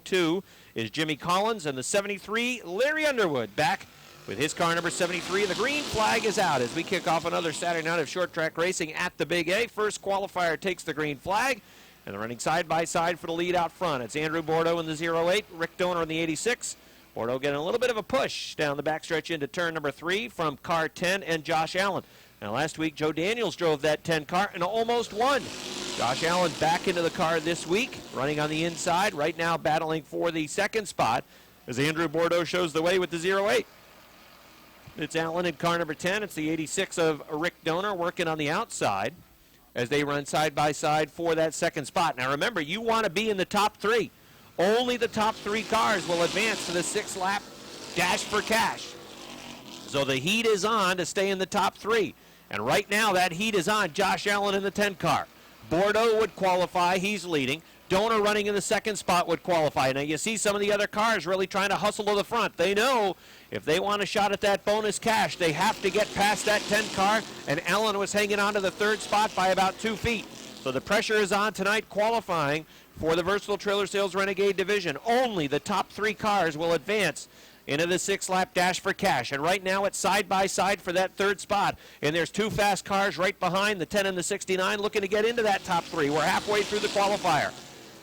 102 is Jimmy Collins, and the 73, Larry Underwood, back with his car number 73, and the green flag is out as we kick off another Saturday night of short track racing at the Big A. First qualifier takes the green flag, and they're running side by side for the lead out front. It's Andrew Bordeaux in the 08, Rick Donor in the 86. Bordeaux getting a little bit of a push down the backstretch into turn number 3 from car 10 and Josh Allen. Now last week, Joe Daniels drove that 10 car and almost won. Josh Allen back into the car this week, running on the inside, right now battling for the second spot as Andrew Bordeaux shows the way with the 08. It's Allen in car number 10. It's the 86 of Rick Donor working on the outside as they run side by side for that second spot. Now remember, you want to be in the top 3. Only the top 3 cars will advance to the 6-lap dash for cash. So the heat is on to stay in the top 3. And right now that heat is on Josh Allen in the 10 car. Bordeaux would qualify. He's leading. Donor running in the second spot would qualify. Now you see some of the other cars really trying to hustle to the front. They know if they want a shot at that bonus cash, they have to get past that 10 car, and Allen was hanging on to the third spot by about 2 feet. So the pressure is on tonight qualifying for the Versatile Trailer Sales Renegade Division. Only the top 3 cars will advance into the 6-lap dash for cash. And right now it's side by side for that third spot. And there's 2 fast cars right behind, the 10 and the 69, looking to get into that top 3. We're halfway through the qualifier.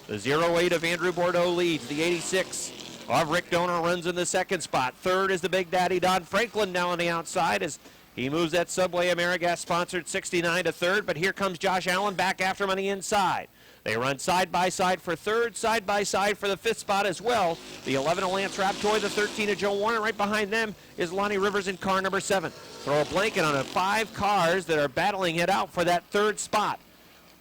The 08 of Andrew Bordeaux leads. The 86 of Rick Donor runs in the second spot. Third is the Big Daddy Don Franklin now on the outside as he moves that Subway AmeriGas-sponsored 69 to third. But here comes Josh Allen back after him on the inside. They run side by side for third, side by side for the 5th spot as well. The 11 of Lance Raptoy, the 13 of Joe Warner. Right behind them is Lonnie Rivers in car number 7. Throw a blanket on 5 cars that are battling it out for that third spot.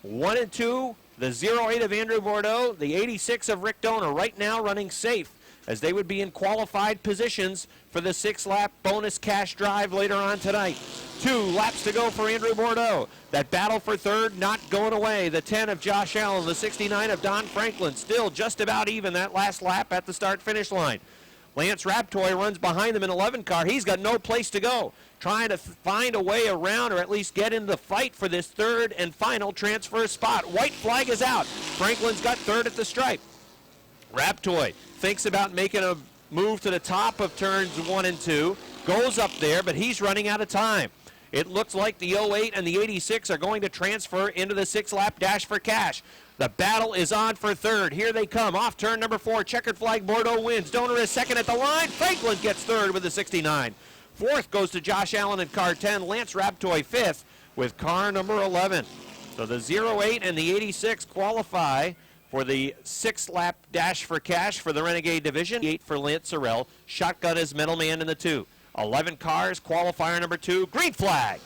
1 and 2, the 08 of Andrew Bordeaux, the 86 of Rick Donor, right now running safe as they would be in qualified positions for the 6-lap bonus cash drive later on tonight. 2 laps to go for Andrew Bordeaux. That battle for third not going away. The 10 of Josh Allen, the 69 of Don Franklin, still just about even that last lap at the start-finish line. Lance Raptoy runs behind them in 11 car. He's got no place to go, trying to find a way around or at least get into the fight for this third and final transfer spot. White flag is out. Franklin's got third at the stripe. Raptoy thinks about making a move to the top of turns 1 and 2, goes up there, but he's running out of time. It looks like the 08 and the 86 are going to transfer into the 6-lap dash for cash. The battle is on for third. Here they come. Off turn number 4. Checkered flag. Bordeaux wins. Donor is second at the line. Franklin gets third with the 69. Fourth goes to Josh Allen in car 10. Lance Raptoy 5th with car number 11. So the 08 and the 86 qualify for the 6-lap dash for cash for the Renegade Division. 8 for Lance Sorrell. Shotgun is middleman in the 2. 11 cars, qualifier number 2, green flag.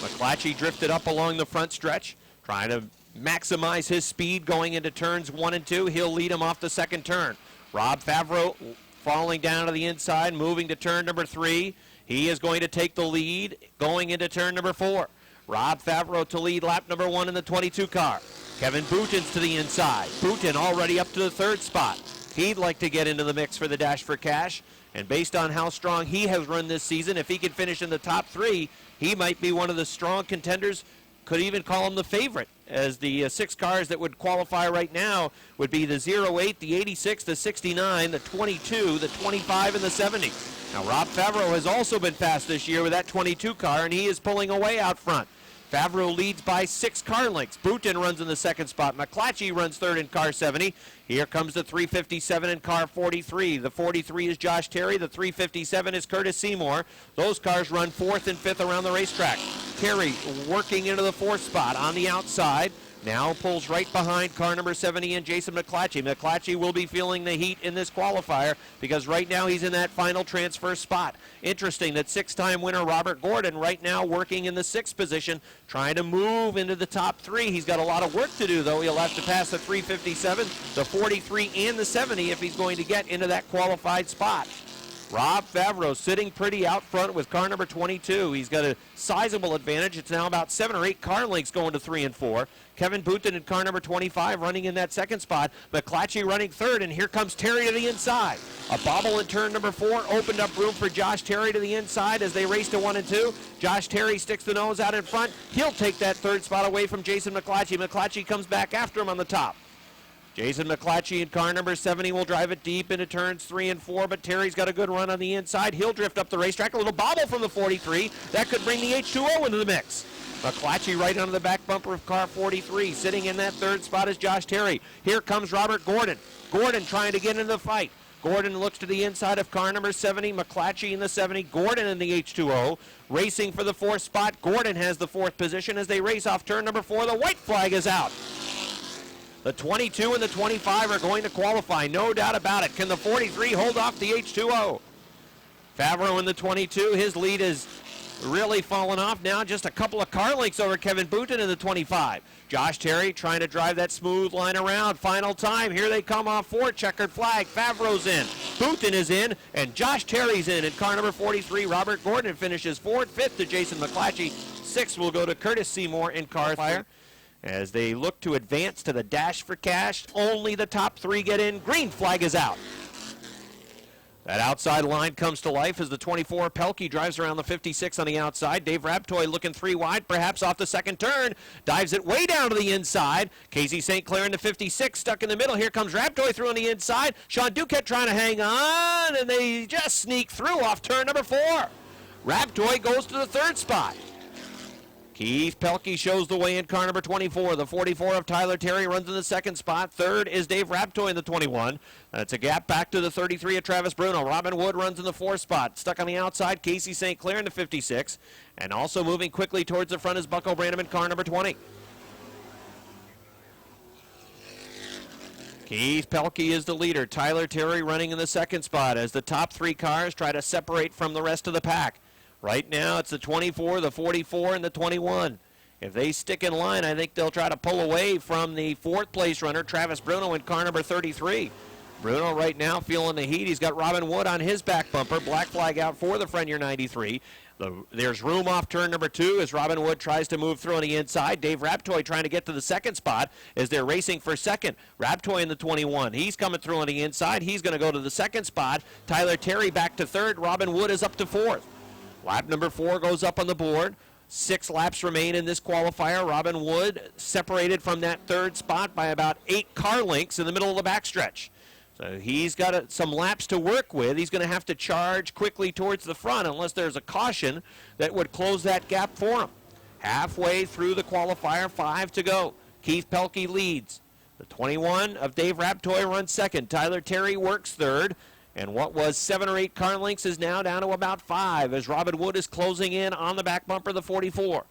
McClatchy drifted up along the front stretch, trying to maximize his speed going into turns 1 and 2. He'll lead him off the second turn. Rob Favreau falling down to the inside, moving to turn number 3. He is going to take the lead going into turn number 4. Rob Favreau to lead lap number 1 in the 22 car. Kevin Bouton's to the inside. Bouton already up to the third spot. He'd like to get into the mix for the dash for cash. And based on how strong he has run this season, if he can finish in the top 3, he might be one of the strong contenders. Could even call him the favorite, as the 6 cars that would qualify right now would be the 08, the 86, the 69, the 22, the 25, and the 70. Now, Rob Favreau has also been fast this year with that 22 car, and he is pulling away out front. Favreau leads by 6 car lengths. Bouton runs in the second spot. McClatchy runs third in car 70. Here comes the 357 in car 43. The 43 is Josh Terry. The 357 is Curtis Seymour. Those cars run 4th and 5th around the racetrack. Terry working into the 4th spot on the outside. Now pulls right behind car number 70 and Jason McClatchy. McClatchy will be feeling the heat in this qualifier because right now he's in that final transfer spot. Interesting that 6-time winner Robert Gordon right now working in the 6th position, trying to move into the top 3. He's got a lot of work to do, though. He'll have to pass the 357, the 43, and the 70 if he's going to get into that qualified spot. Rob Favreau sitting pretty out front with car number 22. He's got a sizable advantage. It's now about 7 or 8 car lengths going to 3 and 4. Kevin Bouton in car number 25 running in that second spot. McClatchy running third, and here comes Terry to the inside. A bobble in turn number 4 opened up room for Josh Terry to the inside as they race to 1 and 2. Josh Terry sticks the nose out in front. He'll take that third spot away from Jason McClatchy. McClatchy comes back after him on the top. Jason McClatchy in car number 70 will drive it deep into turns 3 and 4, but Terry's got a good run on the inside. He'll drift up the racetrack. A little bobble from the 43. That could bring the H2O into the mix. McClatchy right onto the back bumper of car 43. Sitting in that third spot is Josh Terry. Here comes Robert Gordon. Gordon trying to get into the fight. Gordon looks to the inside of car number 70. McClatchy in the 70. Gordon in the H2O. Racing for the 4th spot. Gordon has the 4th position as they race off turn number 4. The white flag is out. The 22 and the 25 are going to qualify, no doubt about it. Can the 43 hold off the H2O? Favreau in the 22, his lead is really fallen off now, just a couple of car lengths over Kevin Boutin in the 25. Josh Terry trying to drive that smooth line around. Final time, here they come off 4, checkered flag. Favreau's in, Boutin is in, and Josh Terry's in car number 43. Robert Gordon finishes 4th, 5th to Jason McClatchy. 6th will go to Curtis Seymour in Qualifier. As they look to advance to the dash for cash, only the top 3 get in. Green flag is out. That outside line comes to life as the 24 Pelkey drives around the 56 on the outside. Dave Raptoy looking 3 wide, perhaps off the second turn. Dives it way down to the inside. Casey St. Clair in the 56 stuck in the middle. Here comes Raptoy through on the inside. Sean Duquette trying to hang on, and they just sneak through off turn number 4. Raptoy goes to the 3rd spot. Keith Pelkey shows the way in car number 24. The 44 of Tyler Terry runs in the 2nd spot. 3rd is Dave Raptoy in the 21. That's a gap back to the 33 of Travis Bruno. Robin Wood runs in the 4th spot. Stuck on the outside, Casey St. Clair in the 56. And also moving quickly towards the front is Bucko Branham in car number 20. Keith Pelkey is the leader. Tyler Terry running in the 2nd spot as the top 3 cars try to separate from the rest of the pack. Right now, it's the 24, the 44, and the 21. If they stick in line, I think they'll try to pull away from the 4th place runner, Travis Bruno, in car number 33. Bruno right now feeling the heat. He's got Robin Wood on his back bumper. Black flag out for the Frenier 93. There's room off turn number 2 as Robin Wood tries to move through on the inside. Dave Raptoy trying to get to the 2nd spot as they're racing for 2nd. Raptoy in the 21. He's coming through on the inside. He's going to go to the 2nd spot. Tyler Terry back to 3rd. Robin Wood is up to 4th. Lap number 4 goes up on the board. 6 laps remain in this qualifier. Robin Wood separated from that 3rd spot by about 8 car lengths in the middle of the backstretch. So he's got some laps to work with. He's going to have to charge quickly towards the front unless there's a caution that would close that gap for him. Halfway through the qualifier, 5 to go. Keith Pelkey leads. The 21 of Dave Raptoy runs 2nd. Tyler Terry works 3rd. And what was 7 or 8 car lengths is now down to about 5 as Robin Wood is closing in on the back bumper of the 44.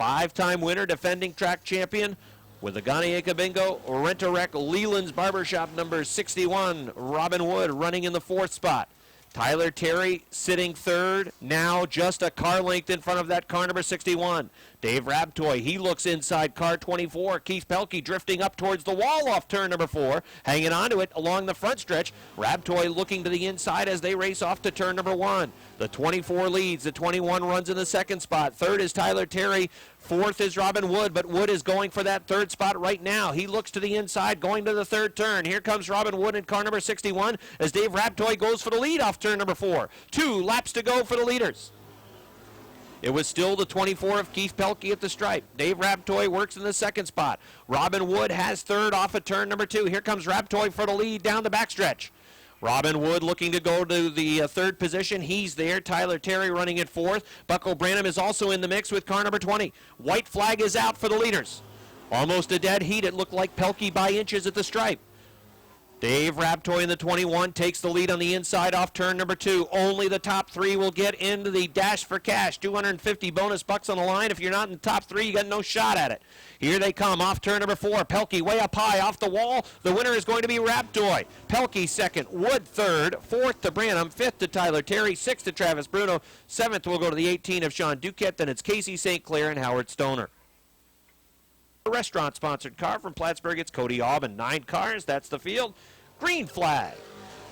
5-time winner, defending track champion with the Ganieka Bingo Rent-A-Wreck Leland's Barbershop number 61. Robin Wood running in the 4th spot. Tyler Terry sitting 3rd, now just a car length in front of that car number 61. Dave Raptoy, he looks inside car 24. Keith Pelkey drifting up towards the wall off turn number 4, hanging onto it along the front stretch. Raptoy looking to the inside as they race off to turn number 1. The 24 leads, the 21 runs in the 2nd spot. 3rd is Tyler Terry. 4th is Robin Wood, but Wood is going for that 3rd spot right now. He looks to the inside, going to the 3rd turn. Here comes Robin Wood in car number 61 as Dave Raptoy goes for the lead off turn number 4. 2 laps to go for the leaders. It was still the 24 of Keith Pelkey at the stripe. Dave Raptoy works in the 2nd spot. Robin Wood has 3rd off of turn number 2. Here comes Raptoy for the lead down the backstretch. Robin Wood looking to go to the 3rd position. He's there. Tyler Terry running at 4th. Bucko Branham is also in the mix with car number 20. White flag is out for the leaders. Almost a dead heat. It looked like Pelkey by inches at the stripe. Dave Raptoy in the 21 takes the lead on the inside off turn number 2. Only the top 3 will get into the dash for cash. 250 bonus bucks on the line. If you're not in the top 3, you got no shot at it. Here they come off turn number 4. Pelkey way up high off the wall. The winner is going to be Raptoy. Pelkey 2nd, Wood 3rd, 4th to Branham, 5th to Tyler Terry, 6th to Travis Bruno, 7th will go to the 18 of Sean Duquette. Then it's Casey St. Clair and Howard Stoner. A restaurant-sponsored car from Plattsburgh. It's Cody Aubin. 9 cars. That's the field. Green flag.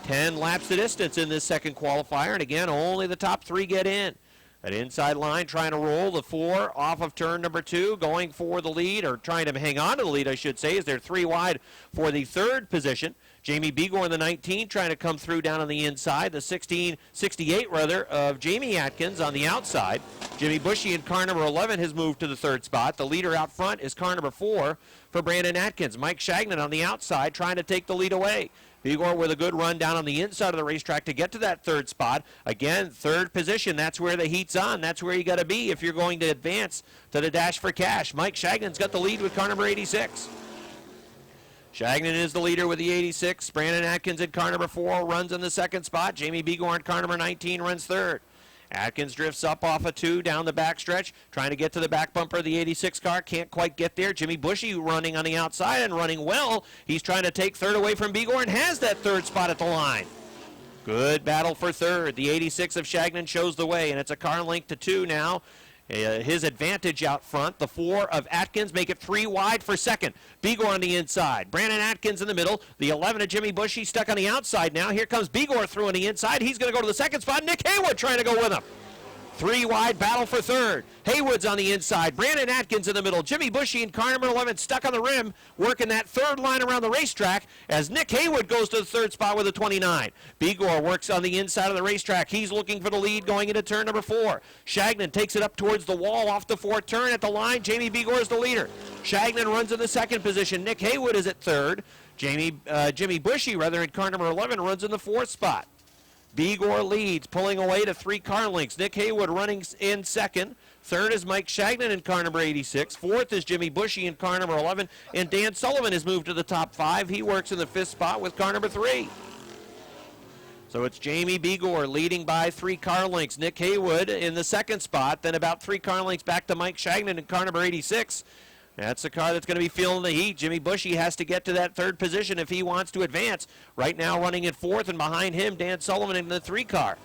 10 laps the distance in this 2nd qualifier. And again, only the top 3 get in. That inside line trying to roll the 4 off of turn number 2, going for the lead, or trying to hang on to the lead, I should say, as they're 3 wide for the 3rd position. Jamie Begor in the 19 trying to come through down on the inside. The 68 of Jamie Atkins on the outside. Jimmy Bushy in car number 11 has moved to the third spot. The leader out front is car number 4 for Brandon Atkins. Mike Shagnon on the outside trying to take the lead away. Begor with a good run down on the inside of the racetrack to get to that third spot. Again, third position, that's where the heat's on. That's where you got to be if you're going to advance to the Dash for Cash. Mike Shagnon's got the lead with car number 86. Shagnon is the leader with the 86. Brandon Atkins in car number 4 runs in the second spot. Jamie Begor in car number 19 runs third. Atkins drifts up off a 2 down the backstretch, trying to get to the back bumper of the 86 car. Can't quite get there. Jimmy Bushy running on the outside and running well. He's trying to take third away from Begor and has that third spot at the line. Good battle for third. The 86 of Shagnon shows the way, and it's a car length to 2 now. His advantage out front. The 4 of Atkins make it 3 wide for second. Begor on the inside. Brandon Atkins in the middle. The 11 of Jimmy Bushy stuck on the outside now. Here comes Begor through on the inside. He's going to go to the second spot. Nick Haywood trying to go with him. 3 wide battle for third. Haywood's on the inside. Brandon Atkins in the middle. Jimmy Bushy in car number 11 stuck on the rim, working that third line around the racetrack as Nick Haywood goes to the third spot with a 29. Begor works on the inside of the racetrack. He's looking for the lead going into turn number 4. Shagnon takes it up towards the wall off the 4th turn at the line. Jamie Begor is the leader. Shagnon runs in the second position. Nick Haywood is at third. Jimmy Bushy, in car number 11 runs in the 4th spot. Begor leads, pulling away to 3 car lengths. Nick Haywood running in second. Third is Mike Shagnon in car number 86. Fourth is Jimmy Bushy in car number 11. And Dan Sullivan has moved to the top 5. He works in the 5th spot with car number 3. So it's Jamie Begor leading by 3 car lengths. Nick Haywood in the 2nd spot. Then about 3 car lengths back to Mike Shagnon in car number 86. That's the car that's going to be feeling the heat. Jimmy Bushy has to get to that 3rd position if he wants to advance. Right now running in 4th, and behind him, Dan Sullivan in the 3 car.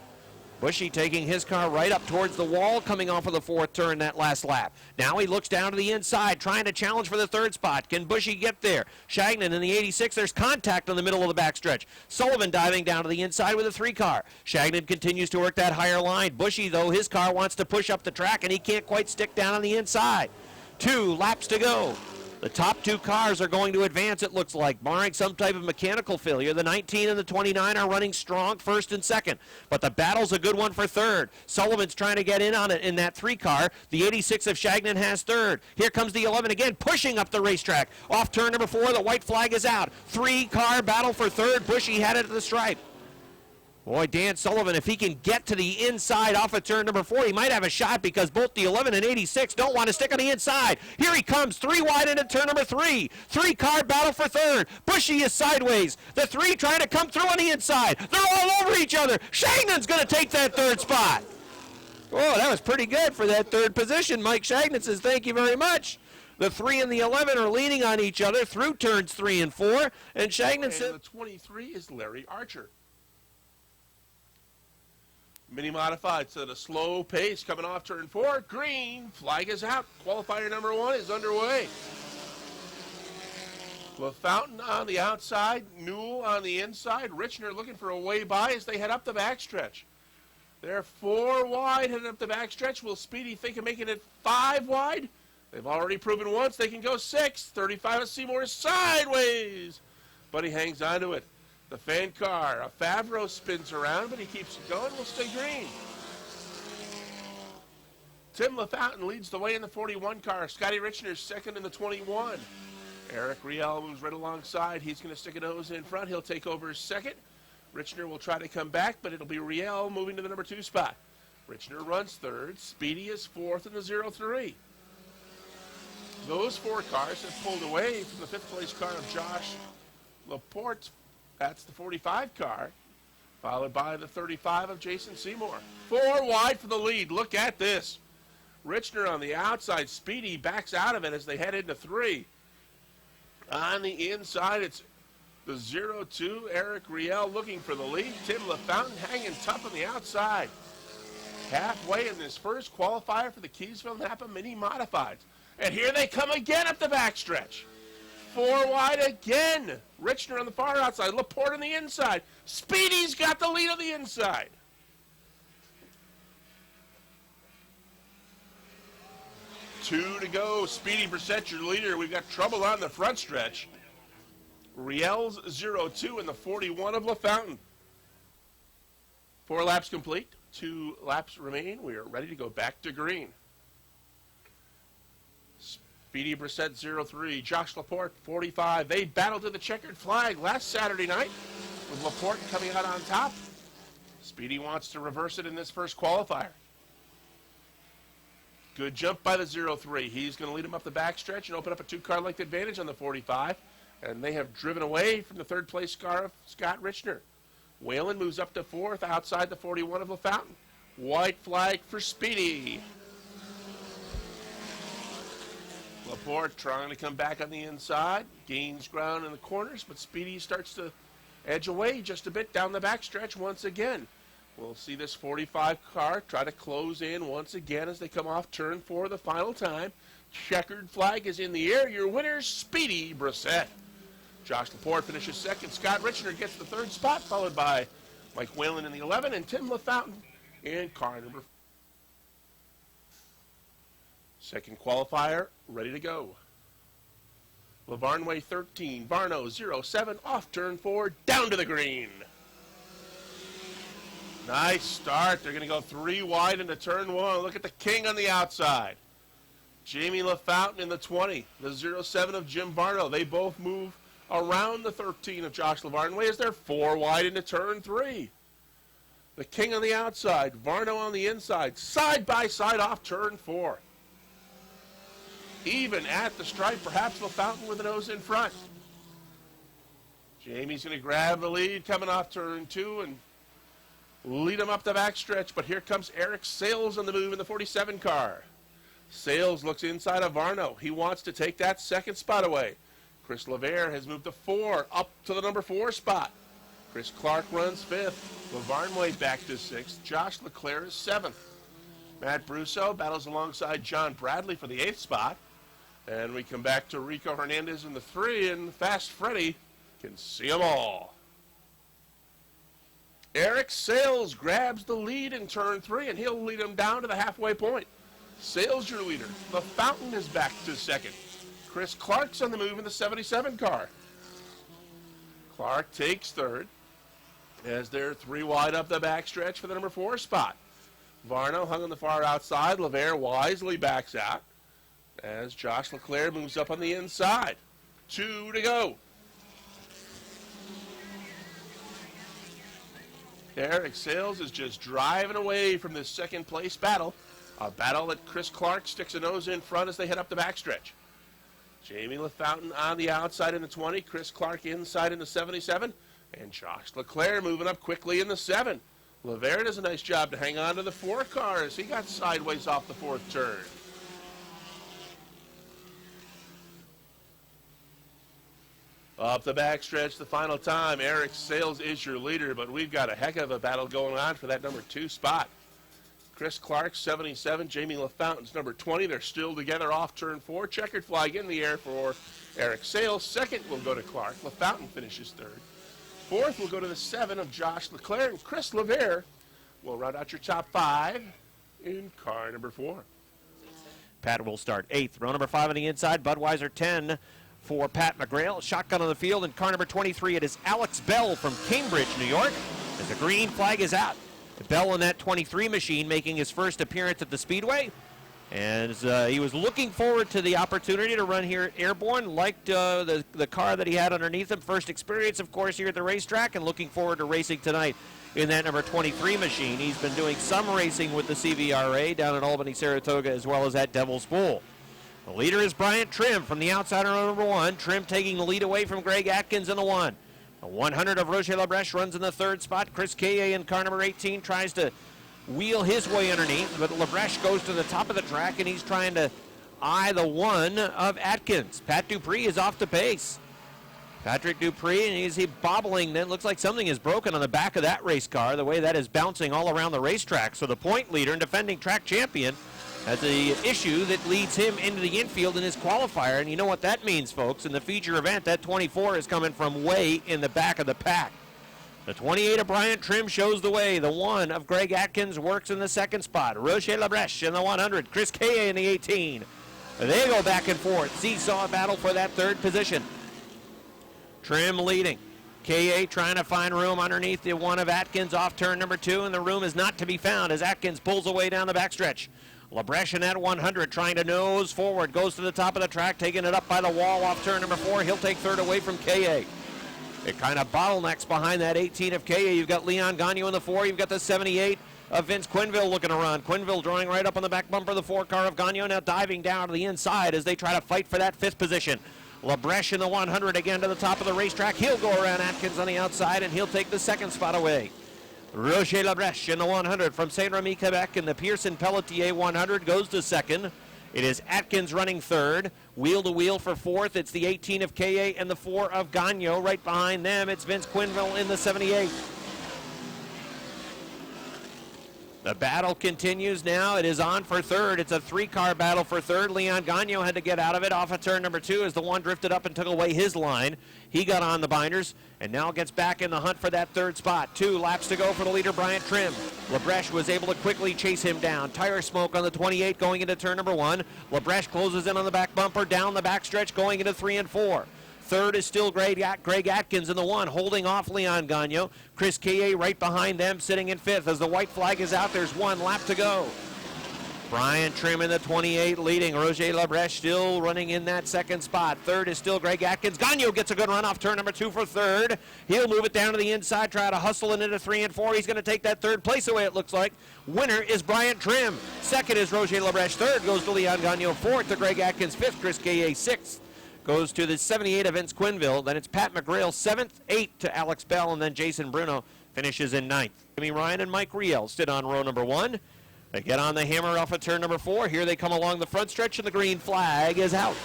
Bushy taking his car right up towards the wall, coming off of the 4th turn that last lap. Now he looks down to the inside, trying to challenge for the 3rd spot. Can Bushy get there? Shagnon in the 86. There's contact in the middle of the backstretch. Sullivan diving down to the inside with a 3 car. Shagnon continues to work that higher line. Bushy, though, his car wants to push up the track, and he can't quite stick down on the inside. 2 laps to go. The top 2 cars are going to advance, it looks like, barring some type of mechanical failure. The 19 and the 29 are running strong, 1st and 2nd. But the battle's a good one for 3rd. Sullivan's trying to get in on it in that 3 car. The 86 of Shagnon has 3rd. Here comes the 11 again, pushing up the racetrack. Off turn number 4, the white flag is out. 3 car battle for 3rd. Bushy had it at the stripe. Boy, Dan Sullivan, if he can get to the inside off of turn number 4, he might have a shot because both the 11 and 86 don't want to stick on the inside. Here he comes, 3 wide into turn number 3. 3-car battle for 3rd. Bushy is sideways. The 3 trying to come through on the inside. They're all over each other. Shagnon's going to take that 3rd spot. Oh, that was pretty good for that 3rd position. Mike Shagnon says thank you very much. The 3 and the 11 are leaning on each other through turns 3 and 4. And Shagnon said the 23 is Larry Archer. Mini modified, so at a slow pace coming off turn 4. Green flag is out. Qualifier number 1 is underway. LaFountain on the outside, Newell on the inside. Richner looking for a way by as they head up the backstretch. They're 4 wide heading up the backstretch. Will Speedy think of making it 5 wide? They've already proven once they can go 6. 35 of Seymour is sideways, but he hangs on to it. The fan car, a Favreau spins around, but he keeps it going. We'll stay green. Tim LaFountain leads the way in the 41 car. Scotty Richner's second in the 21. Eric Riel moves right alongside. He's going to stick a nose in front. He'll take over second. Richner will try to come back, but it'll be Riel moving to the number 2 spot. Richner runs 3rd. Speedy is 4th in the 03. Those 4 cars have pulled away from the 5th place car of Josh Laporte. That's the 45 car, followed by the 35 of Jason Seymour. 4 wide for the lead. Look at this. Richner on the outside. Speedy backs out of it as they head into 3. On the inside, it's the 02, Eric Riel looking for the lead. Tim LaFountain hanging tough on the outside. Halfway in this first qualifier for the Keysville Napa Mini Modifieds. And here they come again up the backstretch. 4 wide again. Richner on the far outside. Laporte on the inside. Speedy's got the lead on the inside. Two to go. Speedy Brissett, your leader. We've got trouble on the front stretch. Riel's 0-2 in the 41 of LaFountain. 4 laps complete. 2 laps remain. We are ready to go back to green. Speedy Brissett 0-3. Josh Laporte 45. They battled to the checkered flag last Saturday night with Laporte coming out on top. Speedy wants to reverse it in this first qualifier. Good jump by the 0-3. He's going to lead him up the backstretch and open up a 2-car length advantage on the 45. And they have driven away from the third place car of Scott Richner. Whalen moves up to 4th outside the 41 of LaFountain. White flag for Speedy. Laporte trying to come back on the inside. Gains ground in the corners, but Speedy starts to edge away just a bit down the backstretch once again. We'll see this 45 car try to close in once again as they come off turn 4 the final time. Checkered flag is in the air. Your winner, Speedy Brissett. Josh Laporte finishes 2nd. Scott Richner gets the 3rd spot, followed by Mike Whalen in the 11 and Tim LaFountain in car number 4. Second qualifier, ready to go. LaVarnway 13, Varno 0-7, off turn 4, down to the green. Nice start. They're going to go 3 wide into turn 1. Look at the king on the outside. Jamie LaFountain in the 20, the 0-7 of Jim Varno. They both move around the 13 of Josh LaVarnway as they're 4 wide into turn 3. The king on the outside, Varno on the inside, side by side off turn 4. Even at the stripe, perhaps LaFountain with the nose in front. Jamie's going to grab the lead coming off turn 2 and lead him up the backstretch, but here comes Eric Sales on the move in the 47 car. Sales looks inside of Varno. He wants to take that 2nd spot away. Chris LeVere has moved to 4, up to the number 4 spot. Chris Clark runs 5th. LaVarnway back to 6th. Josh Leclerc is 7th. Matt Brusso battles alongside John Bradley for the 8th spot. And we come back to Rico Hernandez in the 3, and Fast Freddy can see them all. Eric Sales grabs the lead in turn 3, and he'll lead him down to the halfway point. Sales your leader. LaFountain is back to 2nd. Chris Clark's on the move in the 77 car. Clark takes 3rd as they're 3 wide up the backstretch for the number 4 spot. Varno hung on the far outside. LeVere wisely backs out as Josh Leclerc moves up on the inside. 2 to go. Eric Sales is just driving away from this 2nd place battle. A battle that Chris Clark sticks a nose in front as they head up the backstretch. Jamie LaFountain on the outside in the 20. Chris Clark inside in the 77. And Josh Leclerc moving up quickly in the 7. LeVere does a nice job to hang on to the 4 car as he got sideways off the 4th turn. Up the backstretch the final time. Eric Sales is your leader, but we've got a heck of a battle going on for that number 2 spot. Chris Clark, 77. Jamie LaFountain's number 20. They're still together off turn 4. Checkered flag in the air for Eric Sales. 2nd will go to Clark. LaFountain finishes 3rd. 4th will go to the 7 of Josh Leclerc. And Chris LeVere will round out your top 5 in car number 4. Pat will start 8th. Row number 5 on the inside. Budweiser 10 for Pat McGrail. Shotgun on the field. In car number 23, it is Alex Bell from Cambridge, New York, as the green flag is out. Bell in that 23 machine making his first appearance at the Speedway. And he was looking forward to the opportunity to run here at Airborne. Liked the car that he had underneath him. First experience, of course, here at the racetrack, and looking forward to racing tonight in that number 23 machine. He's been doing some racing with the CVRA down in Albany, Saratoga, as well as at Devil's Pool. The leader is Bryant Trim from the outsider number 1. Trim taking the lead away from Greg Atkins in the 1. The 100 of Roger Labreche runs in the 3rd spot. Chris Kaye in car number 18 tries to wheel his way underneath, but Labreche goes to the top of the track, and he's trying to eye the 1 of Atkins. Pat Dupree is off the pace. Patrick Dupree, and is he bobbling? Then looks like something is broken on the back of that race car, the way that is bouncing all around the racetrack. So the point leader and defending track champion has the issue that leads him into the infield in his qualifier. And you know what that means, folks. In the feature event, that 24 is coming from way in the back of the pack. The 28 of Bryant Trim shows the way. The 1 of Greg Atkins works in the 2nd spot. Roger Labreche in the 100. Chris Kaye in the 18. They go back and forth. Seesaw battle for that 3rd position. Trim leading. KA trying to find room underneath the one of Atkins off turn number 2, and the room is not to be found as Atkins pulls away down the backstretch. Labresh in that 100 trying to nose forward, goes to the top of the track, taking it up by the wall off turn number 4. He'll take third away from KA. It kind of bottlenecks behind that 18 of KA. You've got Leon Gagnon in the 4. You've got the 78 of Vince Quinville looking to run. Quinville drawing right up on the back bumper of the 4 car of Gagnon, now diving down to the inside as they try to fight for that 5th position. Labresh in the 100 again to the top of the racetrack. He'll go around Atkins on the outside, and he'll take the 2nd spot away. Roger Labresh in the 100 from Saint-Remy, Quebec, and the Pearson Pelletier 100 goes to 2nd. It is Atkins running 3rd. Wheel to wheel for 4th. It's the 18 of KA and the 4 of Gagnon. Right behind them, it's Vince Quinville in the 78. The battle continues now. It is on for 3rd. It's a 3-car battle for 3rd. Leon Gagnon had to get out of it off of turn number 2 as the one drifted up and took away his line. He got on the binders and now gets back in the hunt for that 3rd spot. 2 laps to go for the leader, Bryant Trim. Labresh was able to quickly chase him down. Tire smoke on the 28 going into turn number 1. Labresh closes in on the back bumper, down the backstretch going into 3 and 4. 3rd is still Greg Atkins in the 1, holding off Leon Gagnon. Chris K.A. right behind them, sitting in 5th. As the white flag is out, there's 1 lap to go. Brian Trim in the 28 leading. Roger Labresh still running in that 2nd spot. 3rd is still Greg Atkins. Gagnon gets a good run off turn number 2 for 3rd. He'll move it down to the inside, try to hustle it into 3 and 4. He's going to take that 3rd place away, it looks like. Winner is Brian Trim. 2nd is Roger Labresh. 3rd goes to Leon Gagnon. 4th to Greg Atkins. 5th, Chris K.A. 6th goes to the 78 of Vince Quinville. Then it's Pat McGrail, 7th, 8th to Alex Bell, and then Jason Bruno finishes in 9th. Jimmy Ryan and Mike Riel sit on row number 1. They get on the hammer off of turn number 4. Here they come along the front stretch, and the green flag is out.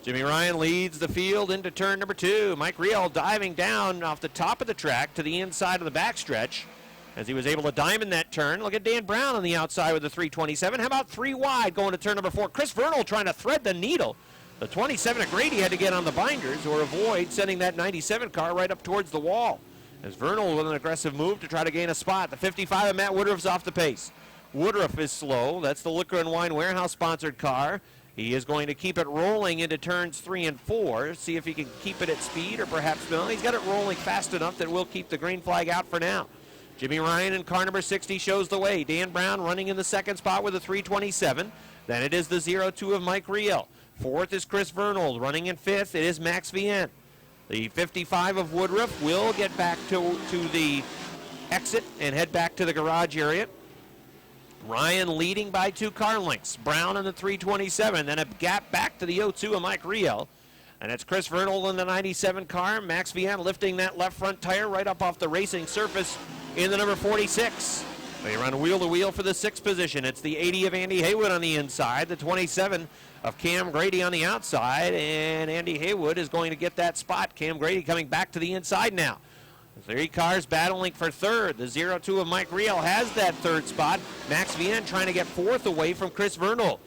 Jimmy Ryan leads the field into turn number 2. Mike Riel diving down off the top of the track to the inside of the backstretch as he was able to diamond that turn. Look at Dan Brown on the outside with the 327. How about 3 wide going to turn number 4? Chris Vernal trying to thread the needle. The 27 of Grady had to get on the binders or avoid sending that 97 car right up towards the wall. As Vernal with an aggressive move to try to gain a spot. The 55 of Matt Woodruff's off the pace. Woodruff is slow. That's the Liquor and Wine Warehouse sponsored car. He is going to keep it rolling into turns 3 and 4. See if he can keep it at speed or perhaps no. He's got it rolling fast enough that we'll keep the green flag out for now. Jimmy Ryan in car number 60 shows the way. Dan Brown running in the 2nd spot with a 327. Then it is the 02 of Mike Riel. 4th is Chris Vernal. Running in 5th, it is Max Vienne. The 55 of Woodruff will get back to the exit and head back to the garage area. Ryan leading by 2 car lengths. Brown in the 327. Then a gap back to the 02 of Mike Riel. And it's Chris Vernal in the 97 car. Max Vienne lifting that left front tire right up off the racing surface in the number 46. They run wheel to wheel for the 6th position. It's the 80 of Andy Haywood on the inside, the 27 of Cam Grady on the outside, and Andy Haywood is going to get that spot. Cam Grady coming back to the inside now. 3 cars battling for 3rd. The 02 of Mike Riel has that 3rd spot. Max Vienne trying to get 4th away from Chris Vernal.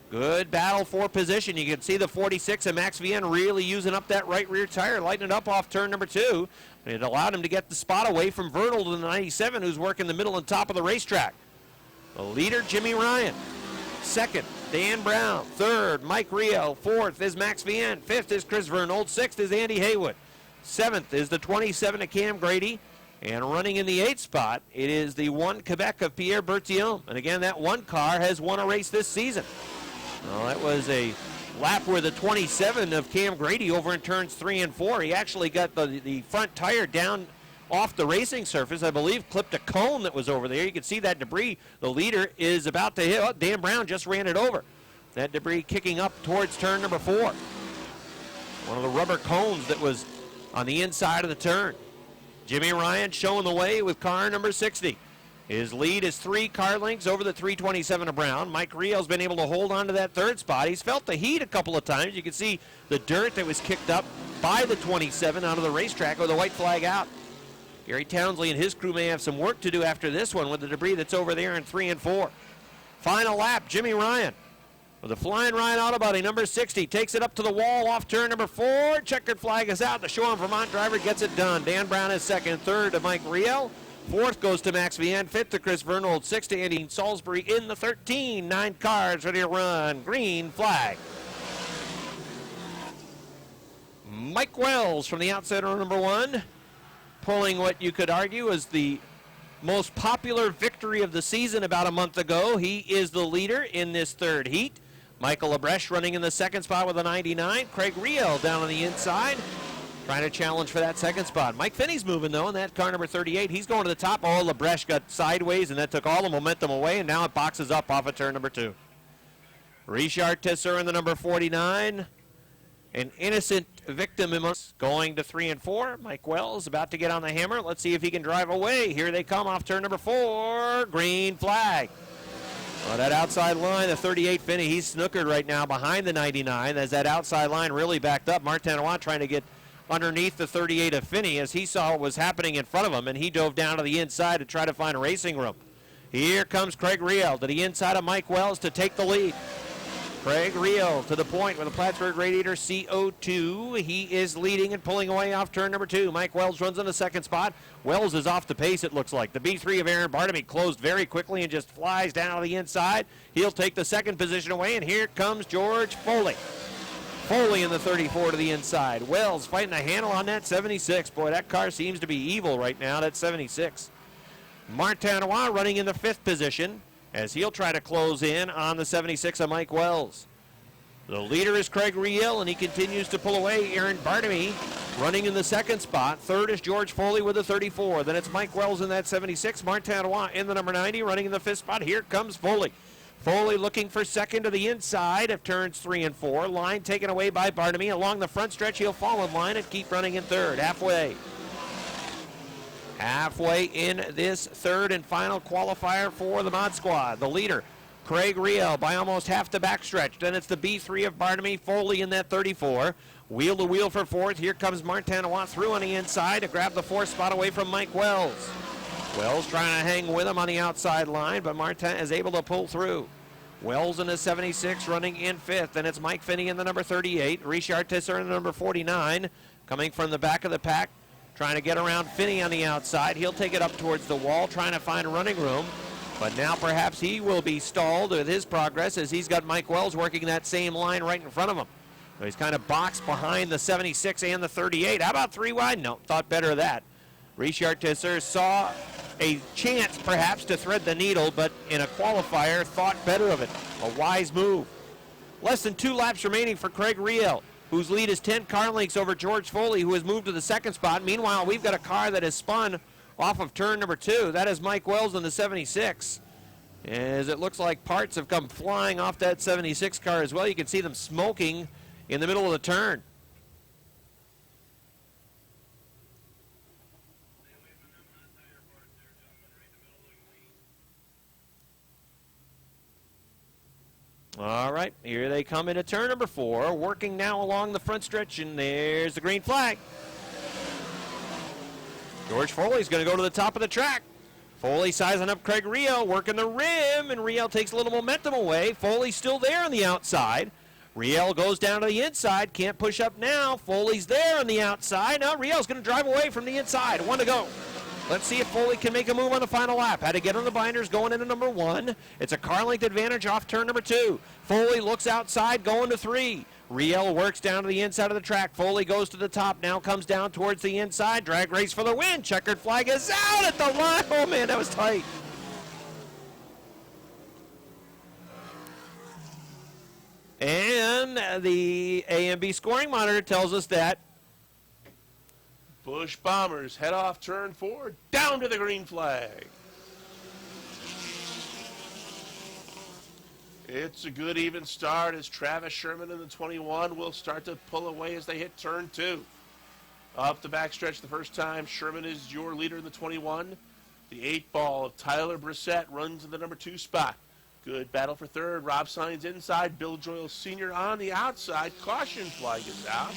Good battle for position. You can see the 46 of Max Vienne really using up that right rear tire, lighting it up off turn number 2. It allowed him to get the spot away from Vernal to the 97, who's working the middle and top of the racetrack. The leader, Jimmy Ryan. 2nd, Dan Brown. 3rd, Mike Riel. 4th is Max Vienne. 5th is Chris Vernal. 6th is Andy Haywood. 7th is the 27 of Cam Grady. And running in the 8th spot, it is the 1 Quebec of Pierre Bertillon. And again, that 1 car has won a race this season. Well, that was a lap where the 27 of Cam Grady over in turns 3 and 4. He actually got the front tire down off the racing surface. I believe clipped a cone that was over there. You can see that debris. The leader is about to hit. Oh, Dan Brown just ran it over. That debris kicking up towards turn number 4. One of the rubber cones that was on the inside of the turn. Jimmy Ryan showing the way with car number 60. His lead is 3 car lengths over the 327 of Brown. Mike Riel's been able to hold on to that 3rd spot. He's felt the heat a couple of times. You can see the dirt that was kicked up by the 27 out of the racetrack with the white flag out. Gary Townsley and his crew may have some work to do after this one with the debris that's over there in 3 and 4. Final lap, Jimmy Ryan with the Flying Ryan Auto Body, number 60, takes it up to the wall off turn number 4. Checkered flag is out. The Shore Vermont driver gets it done. Dan Brown is 2nd, 3rd to Mike Riel. 4th goes to Max Vienne, 5th to Chris Vernal, 6th to Andy Salisbury in the 13. 9 cars ready to run. Green flag. Mike Wells from the outside row number 1, pulling what you could argue is the most popular victory of the season about a month ago. He is the leader in this third heat. Michael Labreche running in the second spot with a 99. Craig Riel down on the inside, trying to challenge for that second spot. Mike Finney's moving, though, in that car number 38. He's going to the top. Oh, Labreche got sideways, and that took all the momentum away, and now it boxes up off of turn number 2. Richard Tisser in the number 49. An innocent victim going to 3 and 4. Mike Wells about to get on the hammer. Let's see if he can drive away. Here they come off turn number 4. Green flag. Well, that outside line, the 38 Finney, he's snookered right now behind the 99 as that outside line really backed up. Martin Awan trying to get underneath the 38 of Finney as he saw what was happening in front of him, and he dove down to the inside to try to find a racing room. Here comes Craig Riel to the inside of Mike Wells to take the lead. Craig Riel to the point with a Plattsburgh Radiator CO2. He is leading and pulling away off turn number 2. Mike Wells runs in the second spot. Wells is off the pace, it looks like. The B3 of Aaron Bartamy closed very quickly and just flies down to the inside. He'll take the second position away, and here comes George Foley. Foley in the 34 to the inside. Wells fighting the handle on that 76. Boy, that car seems to be evil right now, that 76. Martinois running in the 5th position as he'll try to close in on the 76 of Mike Wells. The leader is Craig Riel, and he continues to pull away. Aaron Bartamy running in the 2nd spot. 3rd is George Foley with a 34. Then it's Mike Wells in that 76. Martinois in the number 90 running in the 5th spot. Here comes Foley. Foley looking for 2nd to the inside of turns 3 and 4. Line taken away by Bartamy. Along the front stretch, he'll fall in line and keep running in 3rd. Halfway in this 3rd and final qualifier for the Mod Squad. The leader, Craig Riel, by almost half the backstretch. Then it's the B3 of Bartamy, Foley in that 34. Wheel to wheel for 4th. Here comes Martinois through on the inside to grab the 4th spot away from Mike Wells. Wells trying to hang with him on the outside line, but Martin is able to pull through. Wells in the 76 running in 5th. Then it's Mike Finney in the number 38. Richard Tisser in the number 49. Coming from the back of the pack, trying to get around Finney on the outside. He'll take it up towards the wall, trying to find running room. But now perhaps he will be stalled with his progress as he's got Mike Wells working that same line right in front of him. So he's kind of boxed behind the 76 and the 38. How about 3 wide? No, thought better of that. Richard Tisser saw a chance perhaps to thread the needle, but in a qualifier thought better of it. A wise move. Less than 2 laps remaining for Craig Riel, whose lead is 10 car lengths over George Foley, who has moved to the 2nd spot. Meanwhile, we've got a car that has spun off of turn number 2. That is Mike Wells in the 76. As it looks like parts have come flying off that 76 car as well. You can see them smoking in the middle of the turn. All right, here they come into turn number 4, working now along the front stretch, and there's the green flag. George Foley's going to go to the top of the track. Foley sizing up Craig Riel, working the rim, and Riel takes a little momentum away. Foley's still there on the outside. Riel goes down to the inside, can't push up now. Foley's there on the outside. Now Riel's going to drive away from the inside. 1 to go. Let's see if Foley can make a move on the final lap. Had to get on the binders going into number 1. It's a car length advantage off turn number 2. Foley looks outside going to 3. Riel works down to the inside of the track. Foley goes to the top, now comes down towards the inside. Drag race for the win. Checkered flag is out at the line. Oh, man, that was tight. And the AMB scoring monitor tells us that Busch Bombers head off turn 4, down to the green flag. It's a good even start as Travis Sherman in the 21 will start to pull away as they hit turn 2. Up the backstretch the first time, Sherman is your leader in the 21. The 8 ball of Tyler Brissett runs in the number 2 spot. Good battle for 3rd. Rob Sines inside. Bill Joyce Sr. on the outside. Caution flag is out.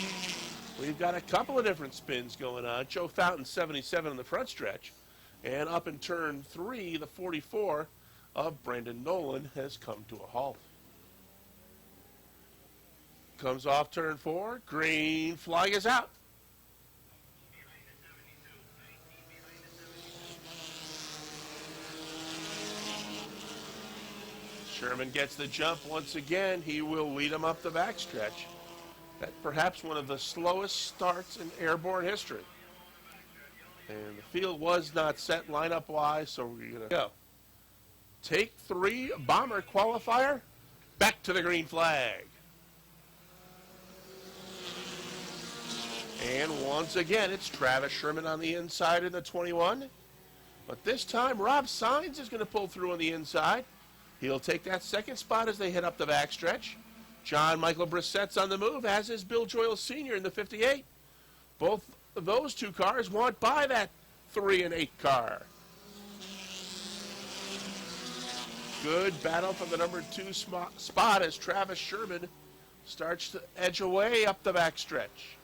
We've got a couple of different spins going on. Joe Fountain, 77 in the front stretch. And up in turn 3, the 44 of Brandon Nolan has come to a halt. Comes off turn 4. Green flag is out. Sherman gets the jump once again. He will lead him up the backstretch. Perhaps one of the slowest starts in Airborne history. And the field was not set lineup-wise, so we're going to go. Take 3, Bomber Qualifier, back to the green flag. And once again, it's Travis Sherman on the inside in the 21. But this time, Rob Saenz is going to pull through on the inside. He'll take that second spot as they head up the backstretch. John Michael Brissett's on the move, as is Bill Joyle Sr. in the 58. Both of those two cars want by that 3 and 8 car. Good battle for the number 2 spot as Travis Sherman starts to edge away up the backstretch.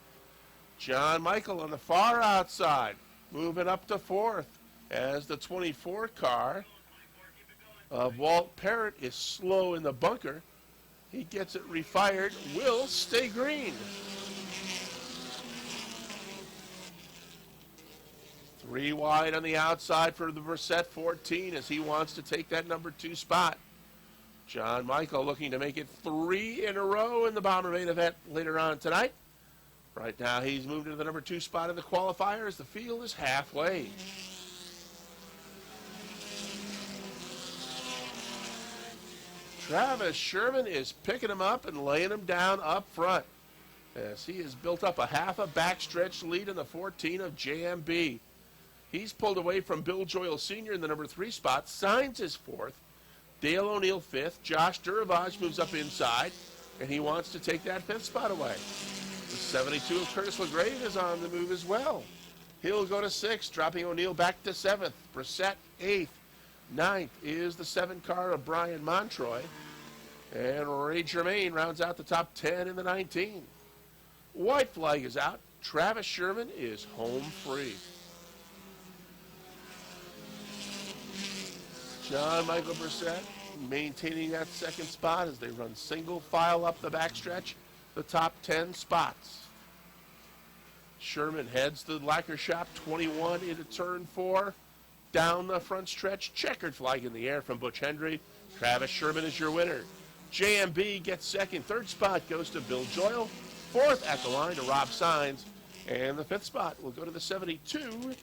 John Michael on the far outside, moving up to 4th as the 24 car of Walt Parrott is slow in the bunker. He gets it refired, will stay green. 3 wide on the outside for the Brissett 14 as he wants to take that number 2 spot. John Michael looking to make it 3 in a row in the Bomber main event later on tonight. Right now he's moved into the number 2 spot in the qualifier as the field is halfway. Travis Sherman is picking him up and laying him down up front as he has built up a half a backstretch lead in the 14 of JMB. He's pulled away from Bill Joyle Sr. in the number 3 spot. Saenz is 4th. Dale O'Neill 5th. Josh Duravage moves up inside, and he wants to take that 5th spot away. The 72 of Curtis LaGrave is on the move as well. He'll go to 6th, dropping O'Neill back to 7th. Brissett 8th. 9th is the 7 car of Brian Montroy. And Ray Germain rounds out the top 10 in the 19. White flag is out. Travis Sherman is home free. John Michael Brissett maintaining that 2nd spot as they run single file up the backstretch, the top 10 spots. Sherman heads to the lacquer shop, 21 into turn 4. Down the front stretch, checkered flag in the air from Butch Hendry. Travis Sherman is your winner. JMB gets 2nd. 3rd spot goes to Bill Joyle. 4th at the line to Rob Saenz. And the 5th spot will go to the 72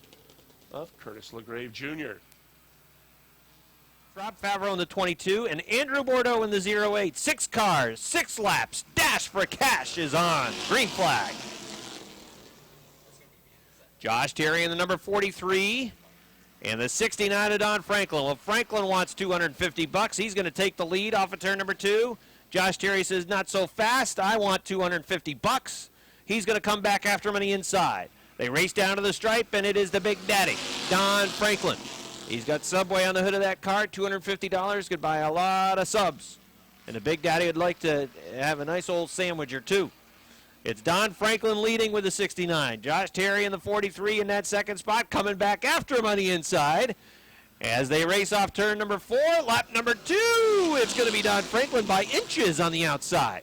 of Curtis LaGrave Jr. Rob Favreau in the 22 and Andrew Bordeaux in the 08. 6 cars, 6 laps. Dash for cash is on. Green flag. Josh Terry in the number 43. And the 69 of Don Franklin. Well, Franklin wants $250. He's going to take the lead off of turn number 2. Josh Terry says, not so fast. I want $250. He's going to come back after him on the inside. They race down to the stripe, and it is the Big Daddy, Don Franklin. He's got Subway on the hood of that car, $250. Could buy a lot of subs. And the Big Daddy would like to have a nice old sandwich or two. It's Don Franklin leading with the 69. Josh Terry in the 43 in that 2nd spot, coming back after him on the inside. As they race off turn number 4, lap number 2, it's going to be Don Franklin by inches on the outside.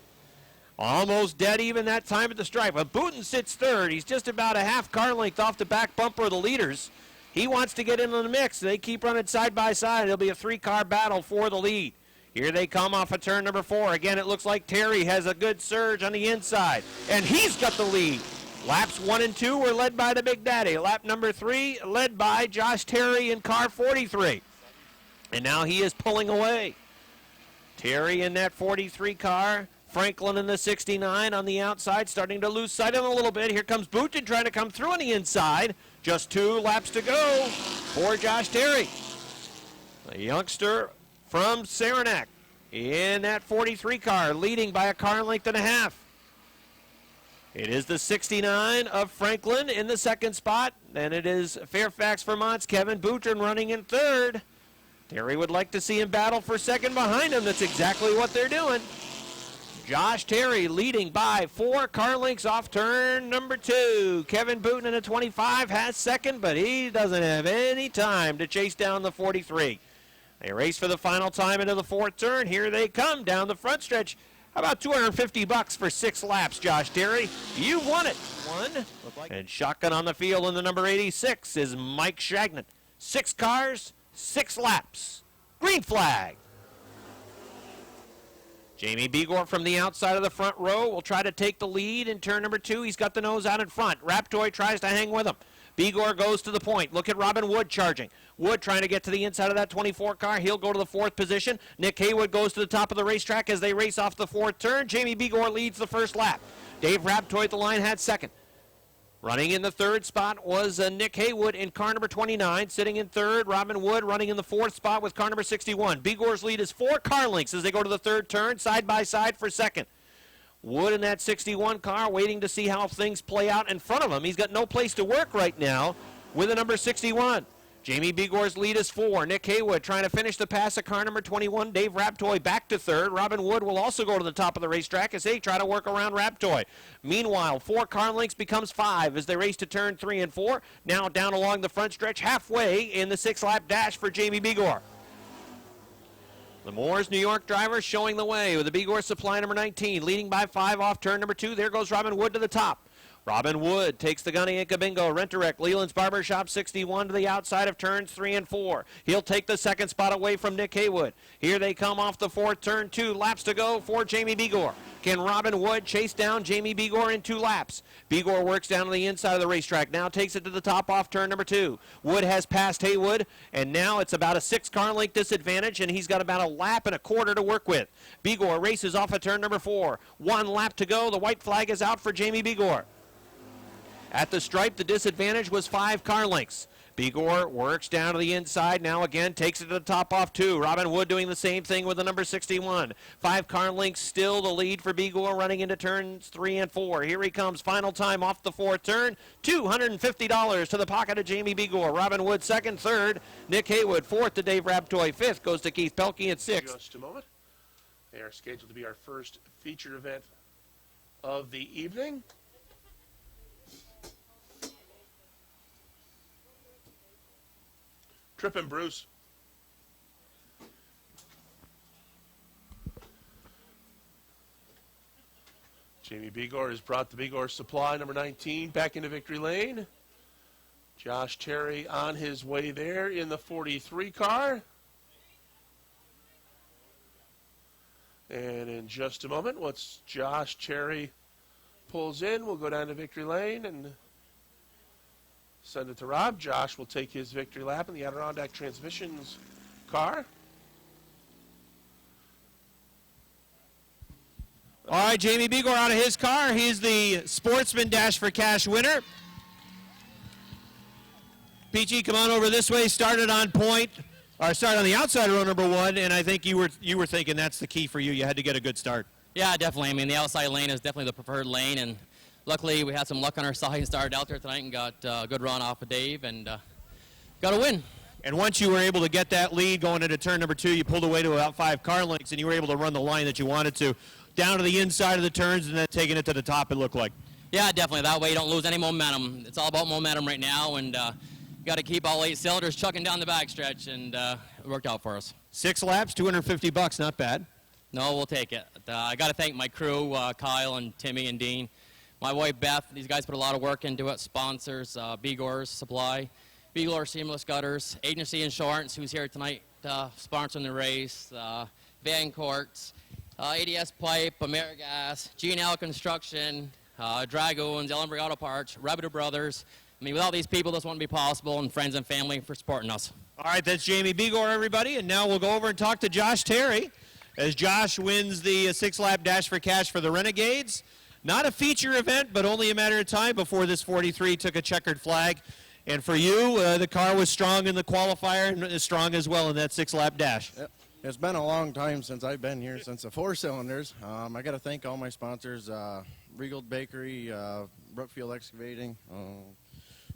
Almost dead even that time at the stripe. But Booten sits 3rd. He's just about a half car length off the back bumper of the leaders. He wants to get into the mix. They keep running side by side. It'll be a 3-car battle for the lead. Here they come off of turn number 4. Again, it looks like Terry has a good surge on the inside. And he's got the lead. Laps 1 and 2 were led by the Big Daddy. Lap number 3 led by Josh Terry in car 43. And now he is pulling away. Terry in that 43 car. Franklin in the 69 on the outside, starting to lose sight of him a little bit. Here comes Booten trying to come through on the inside. Just 2 laps to go for Josh Terry. The youngster from Saranac in that 43 car, leading by a car length and a half. It is the 69 of Franklin in the 2nd spot. Then it is Fairfax, Vermont's Kevin Boutron running in 3rd. Terry would like to see him battle for 2nd behind him. That's exactly what they're doing. Josh Terry leading by 4 car lengths off turn number 2. Kevin Booten in a 25 has 2nd, but he doesn't have any time to chase down the 43. They race for the final time into the 4th turn. Here they come down the front stretch. How about $250 for 6 laps, Josh Terry? You won it. 1. And shotgun on the field in the number 86 is Mike Shagnon. 6 cars, 6 laps. Green flag. Jamie Begor from the outside of the front row will try to take the lead in turn number 2. He's got the nose out in front. Raptoy tries to hang with him. Begor goes to the point. Look at Robin Wood charging. Wood trying to get to the inside of that 24 car. He'll go to the 4th position. Nick Haywood goes to the top of the racetrack as they race off the 4th turn. Jamie Begor leads the first lap. Dave Raptoy at the line had 2nd. Running in the 3rd spot was Nick Haywood in car number 29. Sitting in 3rd, Robin Wood running in the 4th spot with car number 61. Begor's lead is 4 car lengths as they go to the 3rd turn, side by side for 2nd. Wood in that 61 car waiting to see how things play out in front of him. He's got no place to work right now with the number 61. Jamie Begor's lead is 4. Nick Haywood trying to finish the pass of car number 21. Dave Raptoy back to 3rd. Robin Wood will also go to the top of the racetrack as they try to work around Raptoy. Meanwhile, 4 car lengths becomes 5 as they race to turn 3 and 4. Now down along the front stretch, halfway in the 6-lap dash for Jamie Begor. The Moore's New York driver showing the way with the Begor supply number 19, leading by 5 off turn number 2. There goes Robin Wood to the top. Robin Wood takes the Gunny Inca Bingo. Renterek, Leland's Barbershop 61 to the outside of turns 3 and 4. He'll take the 2nd spot away from Nick Haywood. Here they come off the 4th turn, 2 laps to go for Jamie Begor. Can Robin Wood chase down Jamie Begor in 2 laps? Begor works down to the inside of the racetrack. Now takes it to the top off turn number 2. Wood has passed Haywood, and now it's about a 6 car length disadvantage, and he's got about a lap and a quarter to work with. Begor races off of turn number 4. 1 lap to go. The white flag is out for Jamie Begor. At the stripe, the disadvantage was 5 car lengths. Begor works down to the inside, now again takes it to the top off 2. Robin Wood doing the same thing with the number 61. 5 car lengths still the lead for Begor running into turns 3 and 4. Here he comes, final time off the 4th turn. $250 to the pocket of Jamie Begor. Robin Wood 2nd, 3rd. Nick Haywood 4th to Dave Raptoy. 5th goes to Keith Pelkey at 6th. Just a moment. They are scheduled to be our first feature event of the evening. Trip and Bruce. Jamie Begor has brought the Begor supply number 19 back into victory lane. Josh Terry on his way there in the 43 car. And in just a moment, once Josh Cherry pulls in, we'll go down to victory lane and send it to Rob. Josh will take his victory lap in the Adirondack Transmissions car. All right, Jamie Begor out of his car. He's the Sportsman Dash for Cash winner. Peachy, come on over this way. Started on point, or started on the outside of row number 1, and I think you were thinking that's the key for you. You had to get a good start. Yeah, definitely. I mean, the outside lane is definitely the preferred lane, and luckily we had some luck on our side and started out there tonight and got a good run off of Dave and got a win. And once you were able to get that lead going into turn number 2, you pulled away to about 5 car lengths, and you were able to run the line that you wanted to, down to the inside of the turns and then taking it to the top, it looked like. Yeah, definitely. That way you don't lose any momentum. It's all about momentum right now, and got to keep all 8 cylinders chucking down the backstretch, and it worked out for us. 6 laps, $250, not bad. No, we'll take it. I got to thank my crew, Kyle and Timmy and Dean. My wife, Beth, these guys put a lot of work into it. Sponsors, Begor's Supply, Begor Seamless Gutters, Agency Insurance, who's here tonight sponsoring the race, Van Courts, ADS Pipe, AmeriGas, G&L Construction, Dragoons, Ellenbury Auto Parts, Rabbit Brothers. I mean, without these people, this wouldn't be possible, and friends and family for supporting us. All right, that's Jamie Begor, everybody, and now we'll go over and talk to Josh Terry as Josh wins the 6-lap Dash for Cash for the Renegades. Not a feature event, but only a matter of time before this 43 took a checkered flag. And for you, the car was strong in the qualifier and is strong as well in that 6-lap dash. Yep. It's been a long time since I've been here, since the 4 cylinders. I got to thank all my sponsors, Regal Bakery, Brookfield Excavating,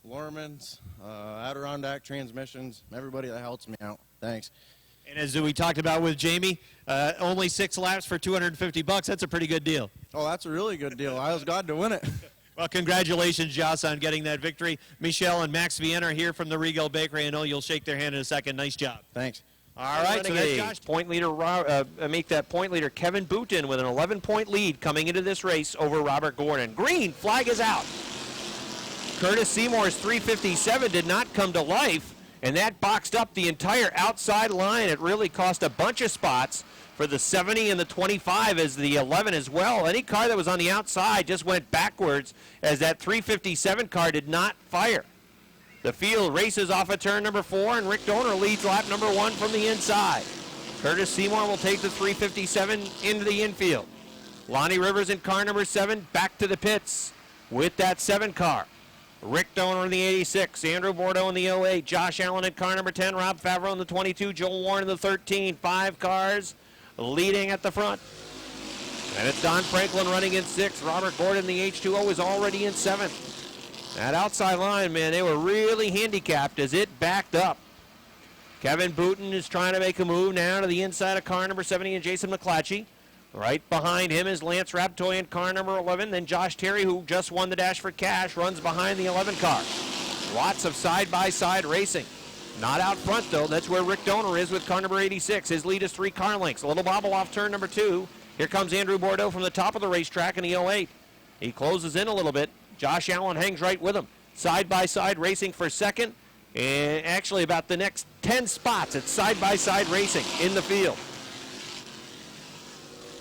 Lorman's, Adirondack Transmissions, everybody that helps me out. Thanks. And as we talked about with Jamie, only 6 laps for $250. That's a pretty good deal. Oh, that's a really good deal. I was glad to win it. Well, congratulations, Joss, on getting that victory. Michelle and Max Vienna are here from the Regal Bakery. I know you'll shake their hand in a second. Nice job. Thanks. All right, so that's Josh. Point leader, make that point leader Kevin Booten with an 11-point lead coming into this race over Robert Gordon. Green flag is out. Curtis Seymour's 357 did not come to life, and that boxed up the entire outside line. It really cost a bunch of spots for the 70 and the 25 as the 11 as well. Any car that was on the outside just went backwards as that 357 car did not fire. The field races off of turn number 4, and Rick Donor leads lap number 1 from the inside. Curtis Seymour will take the 357 into the infield. Lonnie Rivers in car number 7 back to the pits with that 7 car. Rick Donor in the 86, Andrew Bordeaux in the 08, Josh Allen in car number 10, Rob Favreau in the 22, Joel Warren in the 13. 5 cars leading at the front. And it's Don Franklin running in 6th. Robert Gordon in the H2O is already in 7th. That outside line, man, they were really handicapped as it backed up. Kevin Booten is trying to make a move now to the inside of car number 70 and Jason McClatchy. Right behind him is Lance Raptoy in car number 11. Then Josh Terry, who just won the Dash for Cash, runs behind the 11 car. Lots of side-by-side racing. Not out front, though. That's where Rick Donor is with car number 86. His lead is 3 car lengths. A little bobble off turn number 2. Here comes Andrew Bordeaux from the top of the racetrack in the 08. He closes in a little bit. Josh Allen hangs right with him. Side-by-side racing for second. And actually about the next 10 spots, it's side-by-side racing in the field.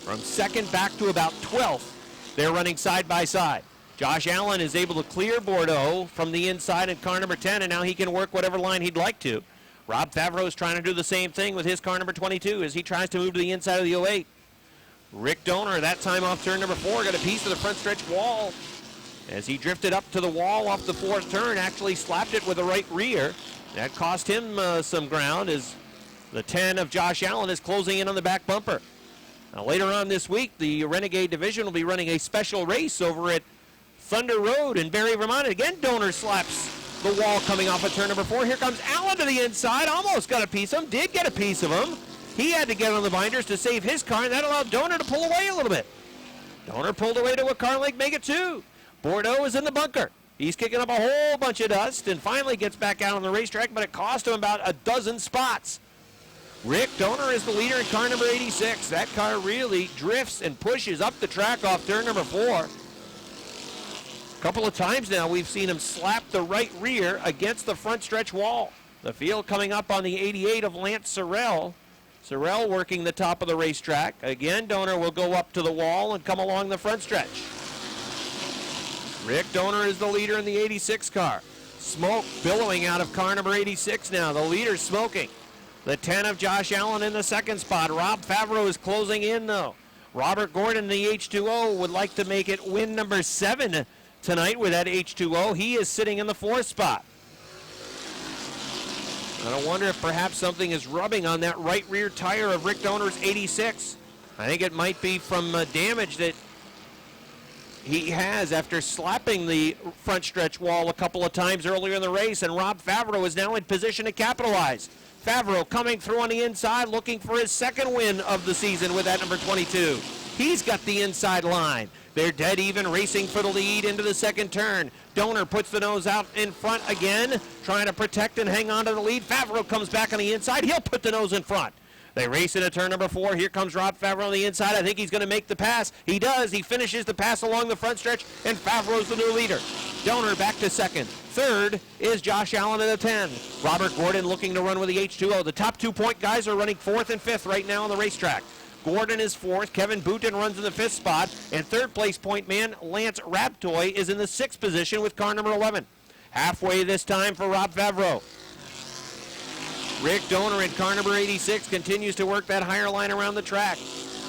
From second back to about 12th, they're running side-by-side. Josh Allen is able to clear Bordeaux from the inside in car number 10, and now he can work whatever line he'd like to. Rob Favreau is trying to do the same thing with his car number 22 as he tries to move to the inside of the 08. Rick Donor, that time off turn number 4, got a piece of the front stretch wall. As he drifted up to the wall off the 4th turn, actually slapped it with the right rear. That cost him some ground as the 10 of Josh Allen is closing in on the back bumper. Now, later on this week, the Renegade Division will be running a special race over at Thunder Road in Barrie, Vermont. Again, Donor slaps the wall coming off of turn number 4. Here comes Allen to the inside. Almost got a piece of him. Did get a piece of him. He had to get on the binders to save his car, and that allowed Donor to pull away a little bit. Donor pulled away to a car length, make it 2. Bordeaux is in the bunker. He's kicking up a whole bunch of dust and finally gets back out on the racetrack, but it cost him about a dozen spots. Rick Donor is the leader in car number 86. That car really drifts and pushes up the track off turn number 4. A couple of times now we've seen him slap the right rear against the front stretch wall. The field coming up on the 88 of Lance Sorrell. Sorrell working the top of the racetrack. Again, Donor will go up to the wall and come along the front stretch. Rick Donor is the leader in the 86 car. Smoke billowing out of car number 86 now. The leader smoking. The 10 of Josh Allen in the second spot. Rob Favreau is closing in, though. Robert Gordon in the H2O would like to make it win number 7 tonight with that H2O. He is sitting in the 4th spot. I wonder if perhaps something is rubbing on that right rear tire of Rick Donor's 86. I think it might be from damage that he has after slapping the front stretch wall a couple of times earlier in the race, and Rob Favreau is now in position to capitalize. Favreau coming through on the inside, looking for his second win of the season with that number 22. He's got the inside line. They're dead even, racing for the lead into the second turn. Donor puts the nose out in front again, trying to protect and hang on to the lead. Favreau comes back on the inside. He'll put the nose in front. They race into turn number 4. Here comes Rob Favreau on the inside. I think he's going to make the pass. He does. He finishes the pass along the front stretch, and Favreau's the new leader. Donor back to second. Third is Josh Allen at a 10. Robert Gordon looking to run with the H2O. The top 2-point guys are running 4th and 5th right now on the racetrack. Gordon is 4th. Kevin Booten runs in the 5th spot. And third place point man Lance Raptoy is in the 6th position with car number 11. Halfway this time for Rob Favreau. Rick Donor in car number 86 continues to work that higher line around the track.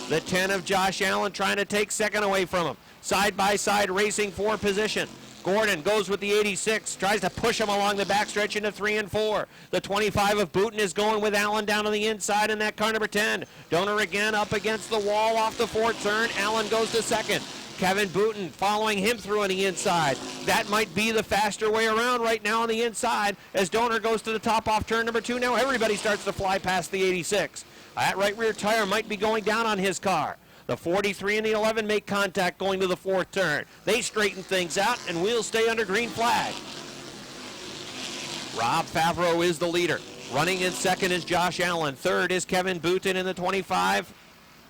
The 10 of Josh Allen trying to take second away from him. Side-by-side racing for position. Gordon goes with the 86, tries to push him along the backstretch into 3 and 4. The 25 of Booten is going with Allen down on the inside in that car number 10. Donor again up against the wall off the 4th turn. Allen goes to second. Kevin Booten following him through on the inside. That might be the faster way around right now on the inside as Donor goes to the top off turn number 2. Now everybody starts to fly past the 86. That right rear tire might be going down on his car. The 43 and the 11 make contact going to the 4th turn. They straighten things out, and we'll stay under green flag. Rob Favreau is the leader. Running in second is Josh Allen. Third is Kevin Booten in the 25.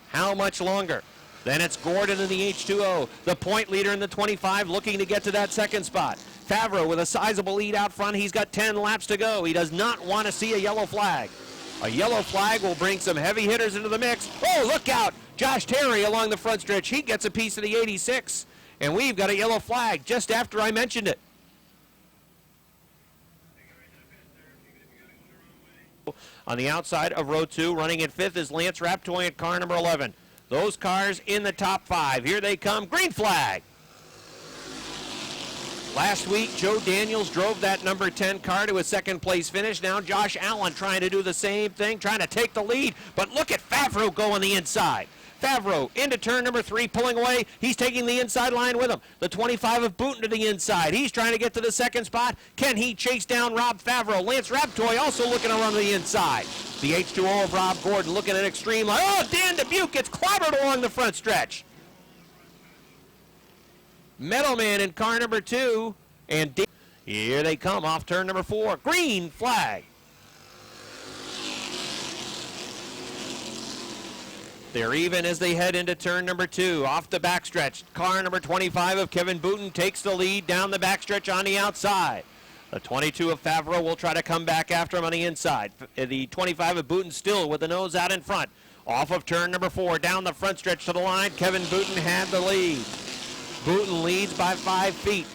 How much longer? Then it's Gordon in the H2O. The point leader in the 25 looking to get to that second spot. Favreau with a sizable lead out front. He's got 10 laps to go. He does not want to see a yellow flag. A yellow flag will bring some heavy hitters into the mix. Oh, look out! Josh Terry along the front stretch. He gets a piece of the 86. And we've got a yellow flag just after I mentioned it. On the outside of row 2, running in 5th is Lance Raptoy at car number 11. Those cars in the top 5. Here they come. Green flag. Last week, Joe Daniels drove that number 10 car to a second place finish. Now Josh Allen trying to do the same thing, trying to take the lead. But look at Favreau go on the inside. Favreau into turn number 3, pulling away. He's taking the inside line with him. The 25 of Booten to the inside. He's trying to get to the second spot. Can he chase down Rob Favreau? Lance Raptoy also looking to run to the inside. The H2O of Rob Gordon looking at extreme line. Oh, Dan Dubuque gets clobbered along the front stretch. Meadowman in car number 2, and here they come off turn number 4. Green flag. They're even as they head into turn number 2. Off the backstretch, car number 25 of Kevin Booten takes the lead down the backstretch on the outside. The 22 of Favreau will try to come back after him on the inside. The 25 of Booten still with the nose out in front. Off of turn number 4, down the front stretch to the line. Kevin Booten had the lead. Booten leads by 5 feet.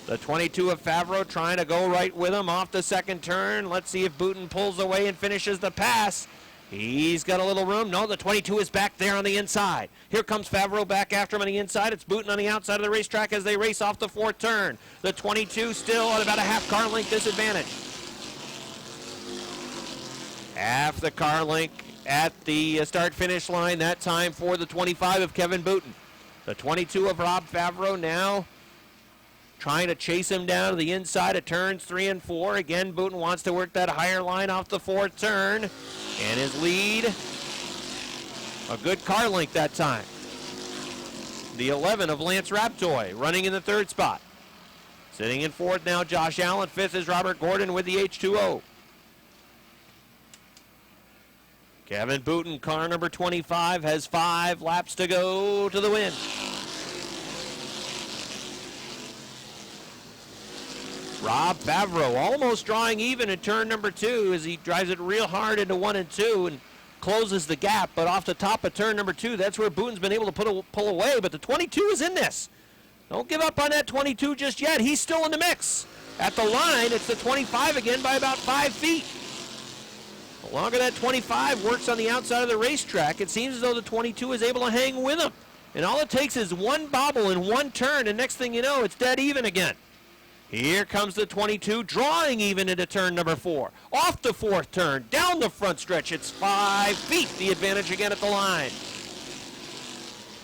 The 22 of Favreau trying to go right with him off the second turn. Let's see if Booten pulls away and finishes the pass. He's got a little room. No, the 22 is back there on the inside. Here comes Favreau back after him on the inside. It's Booten on the outside of the racetrack as they race off the 4th turn. The 22 still at about a half car length disadvantage. Half the car length at the start-finish line that time for the 25 of Kevin Booten. The 22 of Rob Favreau now trying to chase him down to the inside of turns 3 and 4. Again, Booten wants to work that higher line off the 4th turn. And his lead, a good car length that time. The 11 of Lance Raptoy running in the 3rd spot. Sitting in 4th now, Josh Allen. 5th is Robert Gordon with the H2O. Kevin Booten, car number 25, has 5 laps to go to the win. Rob Favreau almost drawing even in turn number 2 as he drives it real hard into 1 and 2 and closes the gap. But off the top of turn number 2, that's where Booten's been able to pull away. But the 22 is in this. Don't give up on that 22 just yet. He's still in the mix. At the line, it's the 25 again by about 5 feet. The longer that 25 works on the outside of the racetrack, it seems as though the 22 is able to hang with him. And all it takes is one bobble in one turn, and next thing you know, it's dead even again. Here comes the 22, drawing even into turn number 4. Off the 4th turn, down the front stretch. It's 5 feet, the advantage again at the line.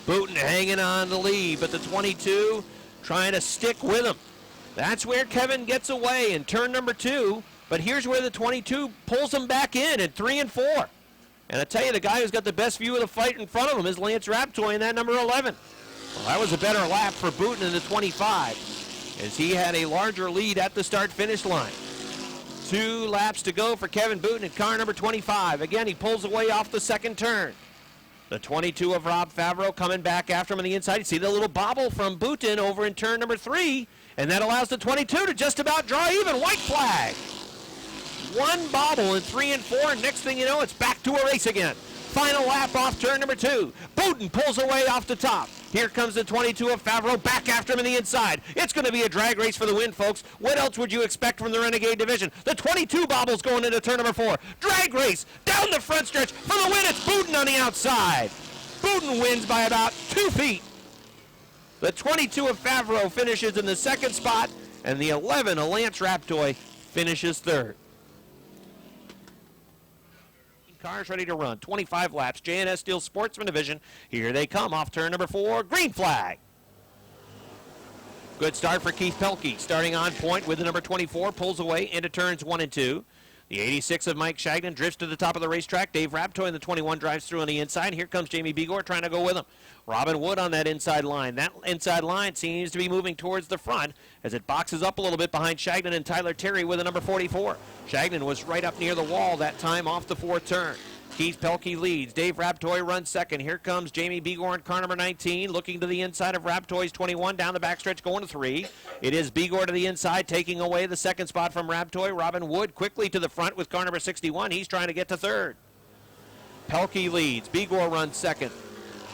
Booten hanging on the lead, but the 22 trying to stick with him. That's where Kevin gets away in turn number 2, but here's where the 22 pulls him back in 3 and 4. And I tell you, the guy who's got the best view of the fight in front of him is Lance Raptoy in that number 11. Well, that was a better lap for Booten in the 25. As he had a larger lead at the start-finish line. 2 laps to go for Kevin Booten in car number 25. Again, he pulls away off the 2nd turn. The 22 of Rob Favreau coming back after him on the inside. You see the little bobble from Booten over in turn number 3, and that allows the 22 to just about draw even. White flag. 1 bobble in 3 and 4, and next thing you know, it's back to a race again. Final lap off turn number 2. Booten pulls away off the top. Here comes the 22 of Favreau back after him on the inside. It's going to be a drag race for the win, folks. What else would you expect from the Renegade division? The 22 bobbles going into turn number 4. Drag race down the front stretch. For the win, it's Booten on the outside. Booten wins by about 2 feet. The 22 of Favreau finishes in the 2nd spot, and the 11 of Lance Raptoy finishes 3rd. Cars ready to run. 25 laps. J&S Steel Sportsman Division. Here they come off turn number 4. Green flag. Good start for Keith Pelkey. Starting on point with the number 24. Pulls away into turns 1 and 2. The 86 of Mike Shagnon drifts to the top of the racetrack. Dave Raptoy in the 21 drives through on the inside. Here comes Jamie Begor trying to go with him. Robin Wood on that inside line. That inside line seems to be moving towards the front as it boxes up a little bit behind Shagnon and Tyler Terry with the number 44. Shagnon was right up near the wall that time off the 4th turn. Keith Pelkey leads. Dave Raptoy runs second. Here comes Jamie Begor in car number 19, looking to the inside of Raptoy's 21, down the backstretch, going to 3. It is Begor to the inside, taking away the second spot from Raptoy. Robin Wood quickly to the front with car number 61. He's trying to get to third. Pelkey leads. Begor runs second.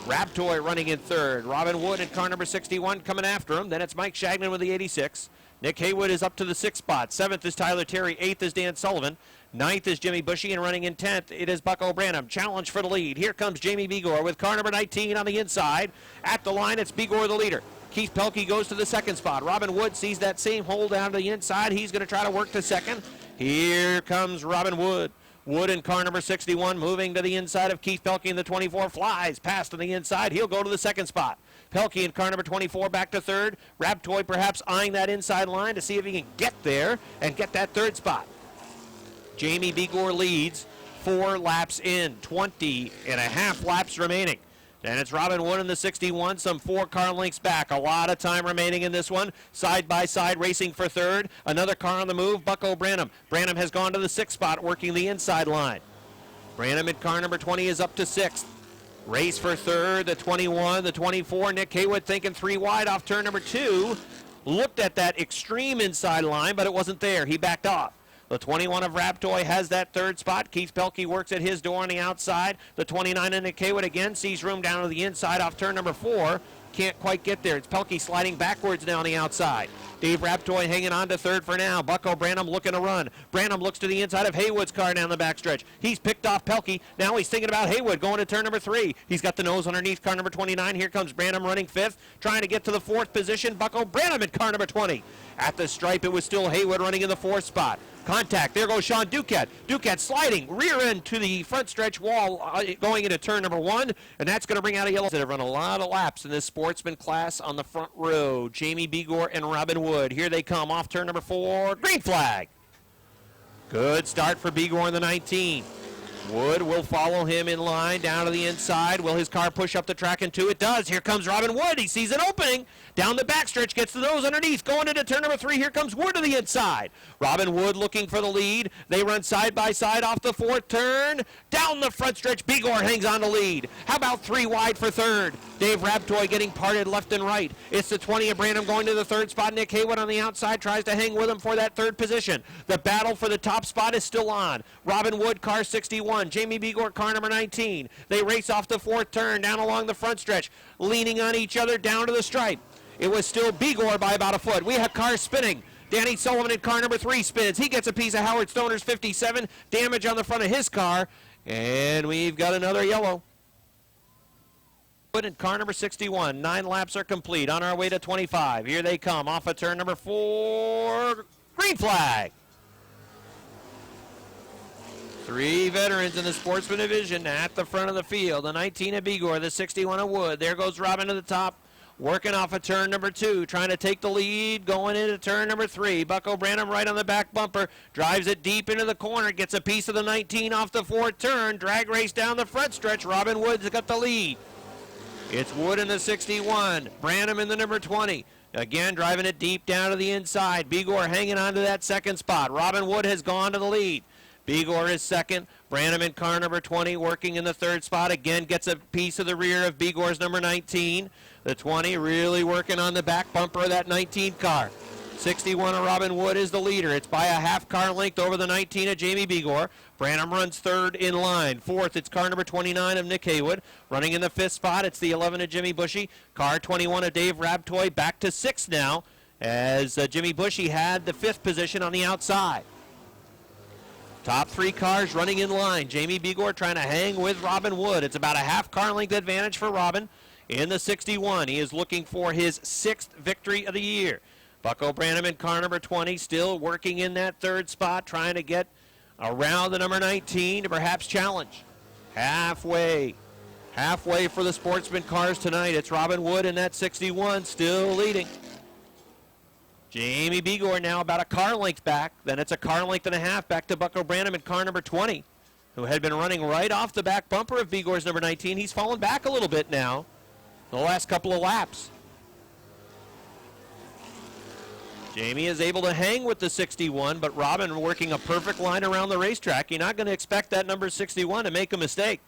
Raptoy running in third. Robin Wood in car number 61 coming after him. Then it's Mike Shagnon with the 86. Nick Haywood is up to the 6th spot. 7th is Tyler Terry. 8th is Dan Sullivan. 9th is Jimmy Bushy, and running in 10th, it is Bucko Branham. Challenge for the lead. Here comes Jamie Begor with car number 19 on the inside. At the line, it's Begor the leader. Keith Pelkey goes to the 2nd spot. Robin Wood sees that same hole down to the inside. He's going to try to work to 2nd. Here comes Robin Wood. Wood in car number 61 moving to the inside of Keith Pelkey in the 24. Flies past to the inside. He'll go to the 2nd spot. Pelkey in car number 24 back to 3rd. Raptoy perhaps eyeing that inside line to see if he can get there and get that 3rd spot. Jamie Begor leads 4 laps in, 20 and a half laps remaining. Then it's Robin Wood in the 61, some 4 car lengths back. A lot of time remaining in this one. Side by side racing for 3rd. Another car on the move, Bucko Branham. Branham has gone to the 6th spot, working the inside line. Branham in car number 20 is up to 6th. Race for 3rd, the 21, the 24. Nick Haywood thinking 3 wide off turn number 2. Looked at that extreme inside line, but it wasn't there. He backed off. The 21 of Raptoy has that 3rd spot. Keith Pelkey works at his door on the outside. The 29 of Nick Haywood again sees room down to the inside off turn number 4. Can't quite get there. It's Pelkey sliding backwards now on the outside. Dave Raptoy hanging on to 3rd for now. Bucko Branham looking to run. Branham looks to the inside of Haywood's car down the backstretch. He's picked off Pelkey. Now he's thinking about Haywood going to turn number 3. He's got the nose underneath car number 29. Here comes Branham running 5th, trying to get to the 4th position. Bucko Branham in car number 20. At the stripe, it was still Haywood running in the 4th spot. Contact. There goes Sean Duquette. Duquette sliding rear end to the front stretch wall going into turn number 1, and that's going to bring out a yellow. That have run a lot of laps in this sportsman class on the front row. Jamie Begor and Robin Wood. Here they come off turn number 4. Green flag. Good start for Begor in the 19. Wood will follow him in line down to the inside. Will his car push up the track in 2? It does. Here comes Robin Wood. He sees an opening. Down the backstretch, gets the nose underneath. Going into turn number 3. Here comes Wood to the inside. Robin Wood looking for the lead. They run side by side off the 4th turn. Down the front stretch, Begor hangs on the lead. How about 3 wide for 3rd? Dave Raptoy getting parted left and right. It's the 20 of Branham going to the 3rd spot. Nick Haywood on the outside tries to hang with him for that 3rd position. The battle for the top spot is still on. Robin Wood, car 61. Jamie Begor, car number 19. They race off the 4th turn down along the front stretch, leaning on each other down to the stripe. It was still Begor by about a foot. We have cars spinning. Danny Sullivan in car number 3 spins. He gets a piece of Howard Stoner's 57. Damage on the front of his car. And we've got another yellow. In car number 61. 9 laps are complete. On our way to 25. Here they come off of turn number 4. Green flag. 3 veterans in the sportsman division at the front of the field. The 19 of Begor, the 61 of Wood. There goes Robin to the top. Working off of turn number 2, trying to take the lead, going into turn number 3. Bucko Branham right on the back bumper, drives it deep into the corner, gets a piece of the 19 off the 4th turn, drag race down the front stretch. Robin Wood's got the lead. It's Wood in the 61, Branham in the number 20. Again, driving it deep down to the inside. Begor hanging on to that 2nd spot. Robin Wood has gone to the lead. Begor is 2nd. Branham in car number 20 working in the 3rd spot. Again, gets a piece of the rear of Begor's number 19. The 20 really working on the back bumper of that 19 car. 61 of Robin Wood is the leader. It's by a half car length over the 19 of Jamie Begor. Branham runs 3rd in line. 4th, it's car number 29 of Nick Haywood. Running in the 5th spot, it's the 11 of Jimmy Bushy. Car 21 of Dave Raptoy back to 6th now as Jimmy Bushy had the 5th position on the outside. Top 3 cars running in line. Jamie Begor trying to hang with Robin Wood. It's about a half car length advantage for Robin. In the 61, he is looking for his 6th victory of the year. Bucko Branham in car number 20 still working in that 3rd spot, trying to get around the number 19 to perhaps challenge. Halfway for the sportsman cars tonight. It's Robin Wood in that 61 still leading. Jamie Begor now about a car length back. Then it's a car length and a half back to Bucko Branham in car number 20, who had been running right off the back bumper of Begor's number 19. He's fallen back a little bit now the last couple of laps. Jamie is able to hang with the 61, but Robin working a perfect line around the racetrack. You're not going to expect that number 61 to make a mistake.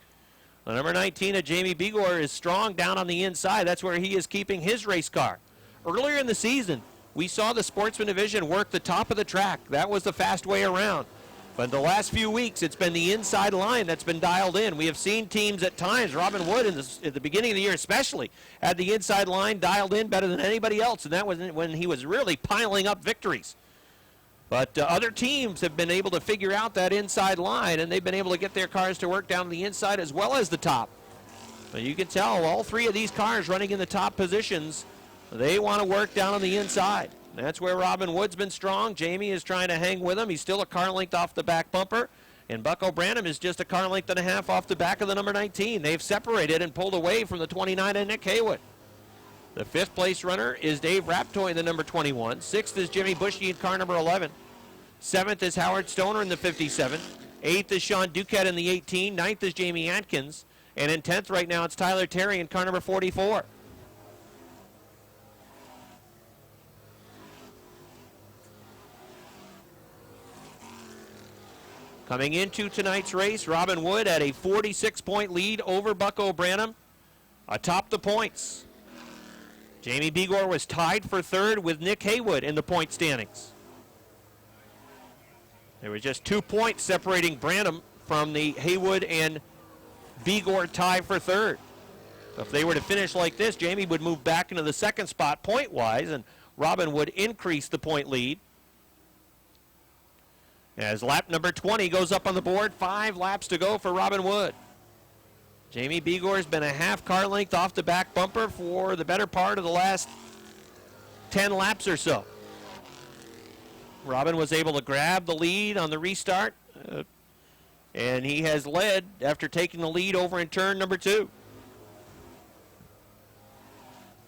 The number 19 of Jamie Bigor is strong down on the inside. That's where he is keeping his race car. Earlier in the season, we saw the Sportsman division work the top of the track. That was the fast way around. But the last few weeks, it's been the inside line that's been dialed in. We have seen teams at times, Robin Wood at the beginning of the year especially, had the inside line dialed in better than anybody else, and that was when he was really piling up victories. But other teams have been able to figure out that inside line, and they've been able to get their cars to work down the inside as well as the top. But you can tell all three of these cars running in the top positions, they want to work down on the inside. That's where Robin Wood's been strong. Jamie is trying to hang with him. He's still a car length off the back bumper. And Bucko Branham is just a car length and a half off the back of the number 19. They've separated and pulled away from the 29 and Nick Haywood. The fifth place runner is Dave Raptoy in the number 21. Sixth is Jimmy Bushy in car number 11. Seventh is Howard Stoner in the 57. Eighth is Sean Duquette in the 18. Ninth is Jamie Atkins. And in 10th right now, it's Tyler Terry in car number 44. Coming into tonight's race, Robin Wood had a 46-point lead over Bucko Branham atop the points. Jamie Bigor was tied for third with Nick Haywood in the point standings. There were just 2 points separating Branham from the Haywood and Bigor tie for third. So if they were to finish like this, Jamie would move back into the second spot point-wise, and Robin would increase the point lead. As lap number 20 goes up on the board, 5 laps to go for Robin Wood. Jamie Bigor's been a half car length off the back bumper for the better part of the last 10 laps or so. Robin was able to grab the lead on the restart, and he has led after taking the lead over in turn number 2.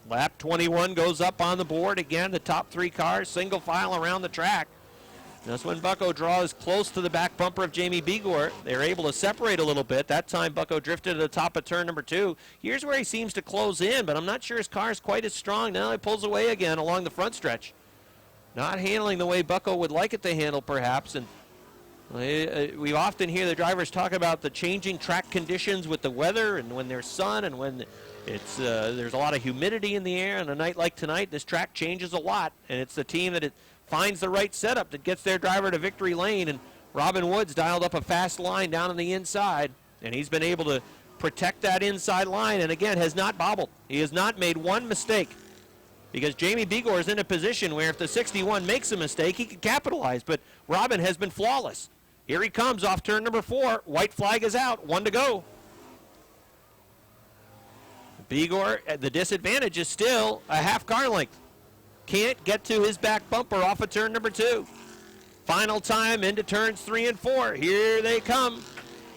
Lap 21 goes up on the board. Again, the top 3 cars, single file around the track. That's when Bucko draws close to the back bumper of Jamie Bigor. They're able to separate a little bit. That time Bucko drifted to the top of turn number 2. Here's where he seems to close in, but I'm not sure his car is quite as strong. Now he pulls away again along the front stretch. Not handling the way Bucko would like it to handle, perhaps. And we often hear the drivers talk about the changing track conditions with the weather and when there's sun and when there's a lot of humidity in the air. On a night like tonight, this track changes a lot, and it's the team that finds the right setup that gets their driver to victory lane. And Robin Woods dialed up a fast line down on the inside, and he's been able to protect that inside line and, again, has not bobbled. He has not made one mistake because Jamie Bigor is in a position where if the 61 makes a mistake, he can capitalize, but Robin has been flawless. Here he comes off turn number 4. White flag is out. 1 to go. Bigor, the disadvantage is still a half car length. Can't get to his back bumper off of turn number 2. Final time into turns 3 and 4. Here they come.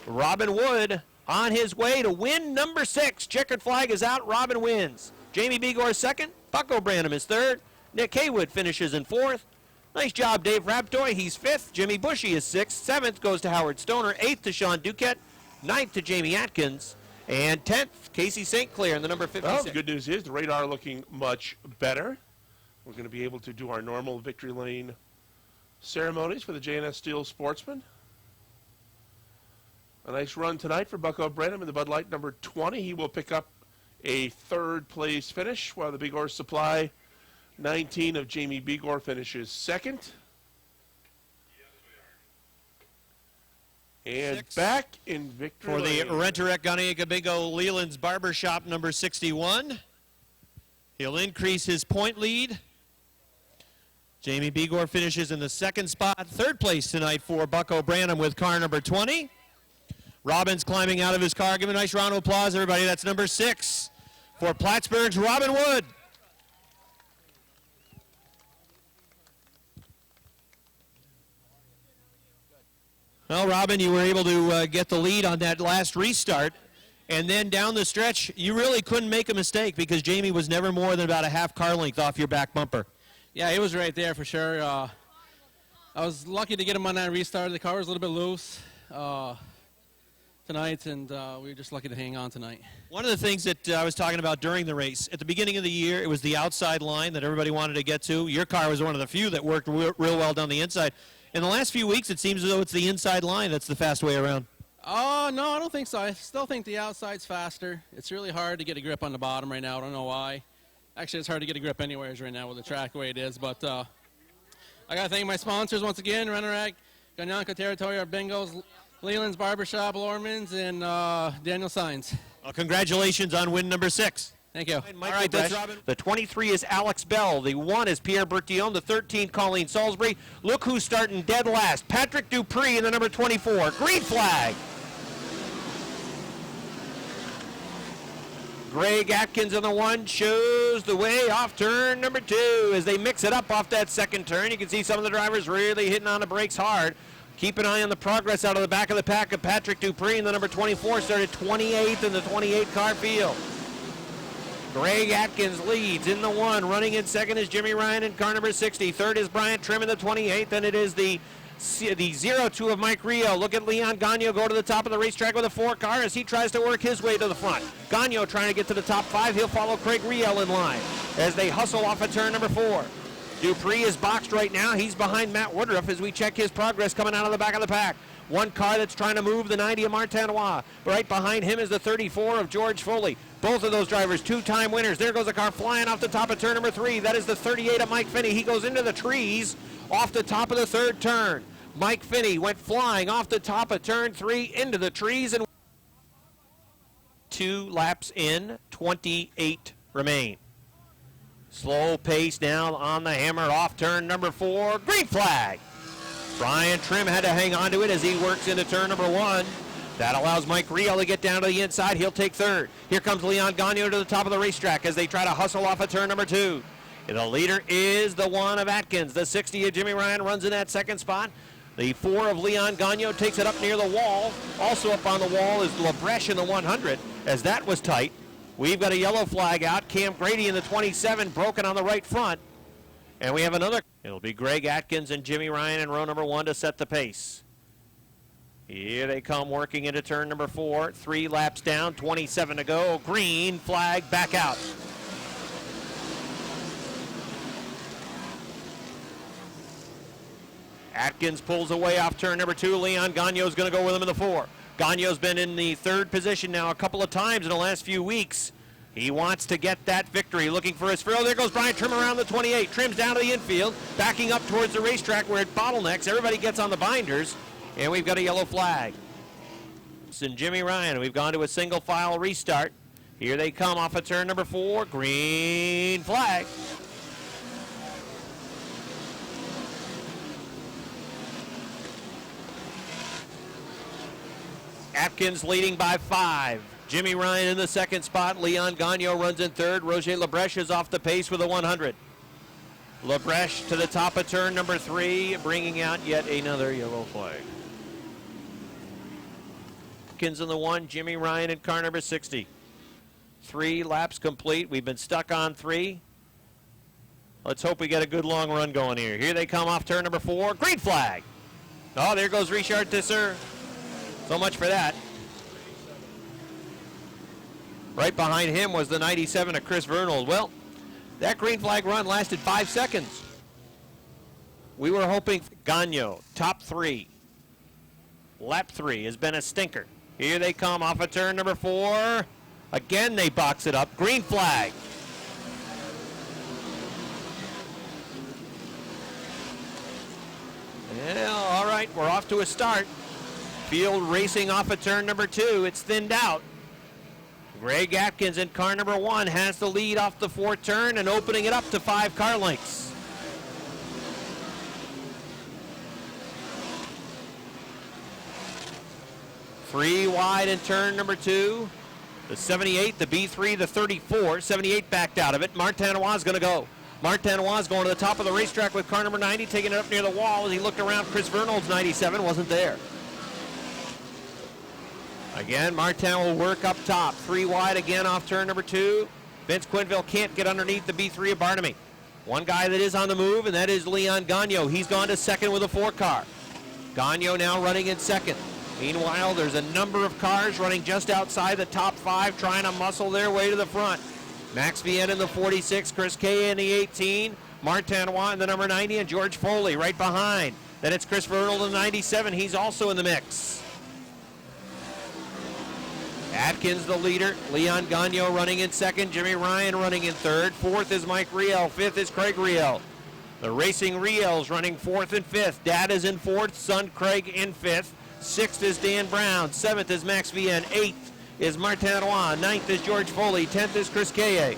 Robin Wood on his way to win number 6. Checkered flag is out. Robin wins. Jamie Bigor second. Bucko Branham is third. Nick Haywood finishes in 4th. Nice job, Dave Raptoy. He's 5th. Jimmy Bushy is 6th. 7th goes to Howard Stoner. 8th to Sean Duquette. 9th to Jamie Atkins. And 10th, Casey St. Clair in the number 56. Well, the good news is the radar looking much better. We're going to be able to do our normal victory lane ceremonies for the J&S Steel Sportsman. A nice run tonight for Bucko Branham in the Bud Light number 20. He will pick up a 3rd place finish, while the Bigor Supply 19 of Jamie Bigor finishes 2nd. And 6. back in victory For the lane. Renterek Gunninga Bingo Leland's Barbershop number 61. He'll increase his point lead. Jamie Bigor finishes in the 2nd spot. 3rd place tonight for Bucko Branham with car number 20. Robin's climbing out of his car. Give him a nice round of applause, everybody. That's number 6 for Plattsburgh's Robin Wood. Well, Robin, you were able to get the lead on that last restart. And then down the stretch, you really couldn't make a mistake because Jamie was never more than about a half car length off your back bumper. Yeah, it was right there for sure. I was lucky to get him on that restart. The car was a little bit loose. So tonight, and we were just lucky to hang on tonight. One of the things that I was talking about during the race, at the beginning of the year, it was the outside line that everybody wanted to get to. Your car was one of the few that worked real well down the inside. In the last few weeks, it seems as though it's the inside line that's the fast way around. Oh, no, I don't think so. I still think the outside's faster. It's really hard to get a grip on the bottom right now. I don't know why. Actually, it's hard to get a grip anywhere right now with the track the way it is. But I got to thank my sponsors once again, Renerac, Ganyanka Territory, our Bingos, Leland's Barbershop, Lorman's, and Daniel Signs. Well, congratulations on win number 6. Thank you. All right, that's Robin. The 23 is Alex Bell. The 1 is Pierre Bertillon. The 13, Colleen Salisbury. Look who's starting dead last. Patrick Dupree in the number 24. Green flag. Greg Atkins on the 1 shows the way off turn number 2 as they mix it up off that second turn. You can see some of the drivers really hitting on the brakes hard. Keep an eye on the progress out of the back of the pack of Patrick Dupree in the number 24. Started 28th in the 28-car field. Greg Atkins leads in the 1. Running in second is Jimmy Ryan in car number 60. Third is Brian Trim in the 28th. And it is the 0-2 of Mike Rio. Look at Leon Gagno go to the top of the racetrack with a 4 car as he tries to work his way to the front. Gagno trying to get to the top 5. He'll follow Craig Riel in line as they hustle off of turn number 4. Dupree is boxed right now. He's behind Matt Woodruff as we check his progress coming out of the back of the pack. 1 car that's trying to move, the 90 of Martinois. Right behind him is the 34 of George Foley. Both of those drivers, 2-time winners. There goes a car flying off the top of turn number 3. That is the 38 of Mike Finney. He goes into the trees off the top of the 3rd turn. Mike Finney went flying off the top of turn 3 into the trees. And 2 laps in, 28 remain. Slow pace now on the hammer off turn number 4. Green flag. Brian Trim had to hang on to it as he works into turn number 1. That allows Mike Riel to get down to the inside. He'll take 3rd. Here comes Leon Gagno to the top of the racetrack as they try to hustle off of turn number 2. And the leader is the 1 of Atkins. The 60 of Jimmy Ryan runs in that 2nd spot. The 4 of Leon Gagno takes it up near the wall. Also up on the wall is Labreche in the 100 as that was tight. We've got a yellow flag out. Cam Grady in the 27 broken on the right front. And we have another. It'll be Greg Atkins and Jimmy Ryan in row number 1 to set the pace. Here they come working into turn number 4. 3 laps down, 27 to go. Green flag back out. Atkins pulls away off turn number 2. Leon Gagno's going to go with him in the 4. Gagno's been in the 3rd position now a couple of times in the last few weeks. He wants to get that victory, looking for his throw. There goes Brian Trim around the 28. Trim's down to the infield, backing up towards the racetrack where it bottlenecks. Everybody gets on the binders, and we've got a yellow flag. And Jimmy Ryan, we've gone to a single file restart. Here they come off of turn number 4. Green flag. Atkins leading by 5. Jimmy Ryan in the 2nd spot. Leon Gagno runs in 3rd. Roger Labreche is off the pace with a 100. Labreche to the top of turn number 3, bringing out yet another yellow flag. Atkins in the 1, Jimmy Ryan in car number 60. 3 laps complete. We've been stuck on 3. Let's hope we get a good long run going here. Here they come off turn number 4. Green flag. Oh, there goes Richard Tisser. So much for that. Right behind him was the 97 of Chris Vernal. Well, that green flag run lasted 5 seconds. We were hoping Gagno, top 3. Lap 3 has been a stinker. Here they come off of turn number 4. Again, they box it up. Green flag. Yeah, all right, we're off to a start. Field racing off of turn number 2. It's thinned out. Greg Atkins in car number 1 has the lead off the 4th turn and opening it up to 5 car lengths. Three wide in turn number 2. The 78, the B3, the 34. 78 backed out of it. Martinois is going to go. Martinois is going to the top of the racetrack with car number 90, taking it up near the wall as he looked around. Chris Vernal's 97 wasn't there. Again, Martin will work up top. 3 wide again off turn number 2. Vince Quinville can't get underneath the B3 of Barnamy. One guy that is on the move, and that is Leon Gagno. He's gone to 2nd with a 4 car. Gagno now running in 2nd. Meanwhile, there's a number of cars running just outside the top 5 trying to muscle their way to the front. Max Vienne in the 46, Chris Kay in the 18, Martinois in the number 90, and George Foley right behind. Then it's Christopher Arnold in the 97. He's also in the mix. Atkins the leader. Leon Gagnon running in second. Jimmy Ryan running in third. Fourth is Mike Riel. Fifth is Craig Riel. The Racing Riel's running fourth and fifth. Dad is in fourth. Son Craig in fifth. Sixth is Dan Brown. Seventh is Max Vienne. Eighth is Martinois. Ninth is George Foley. 10th is Chris Kaye.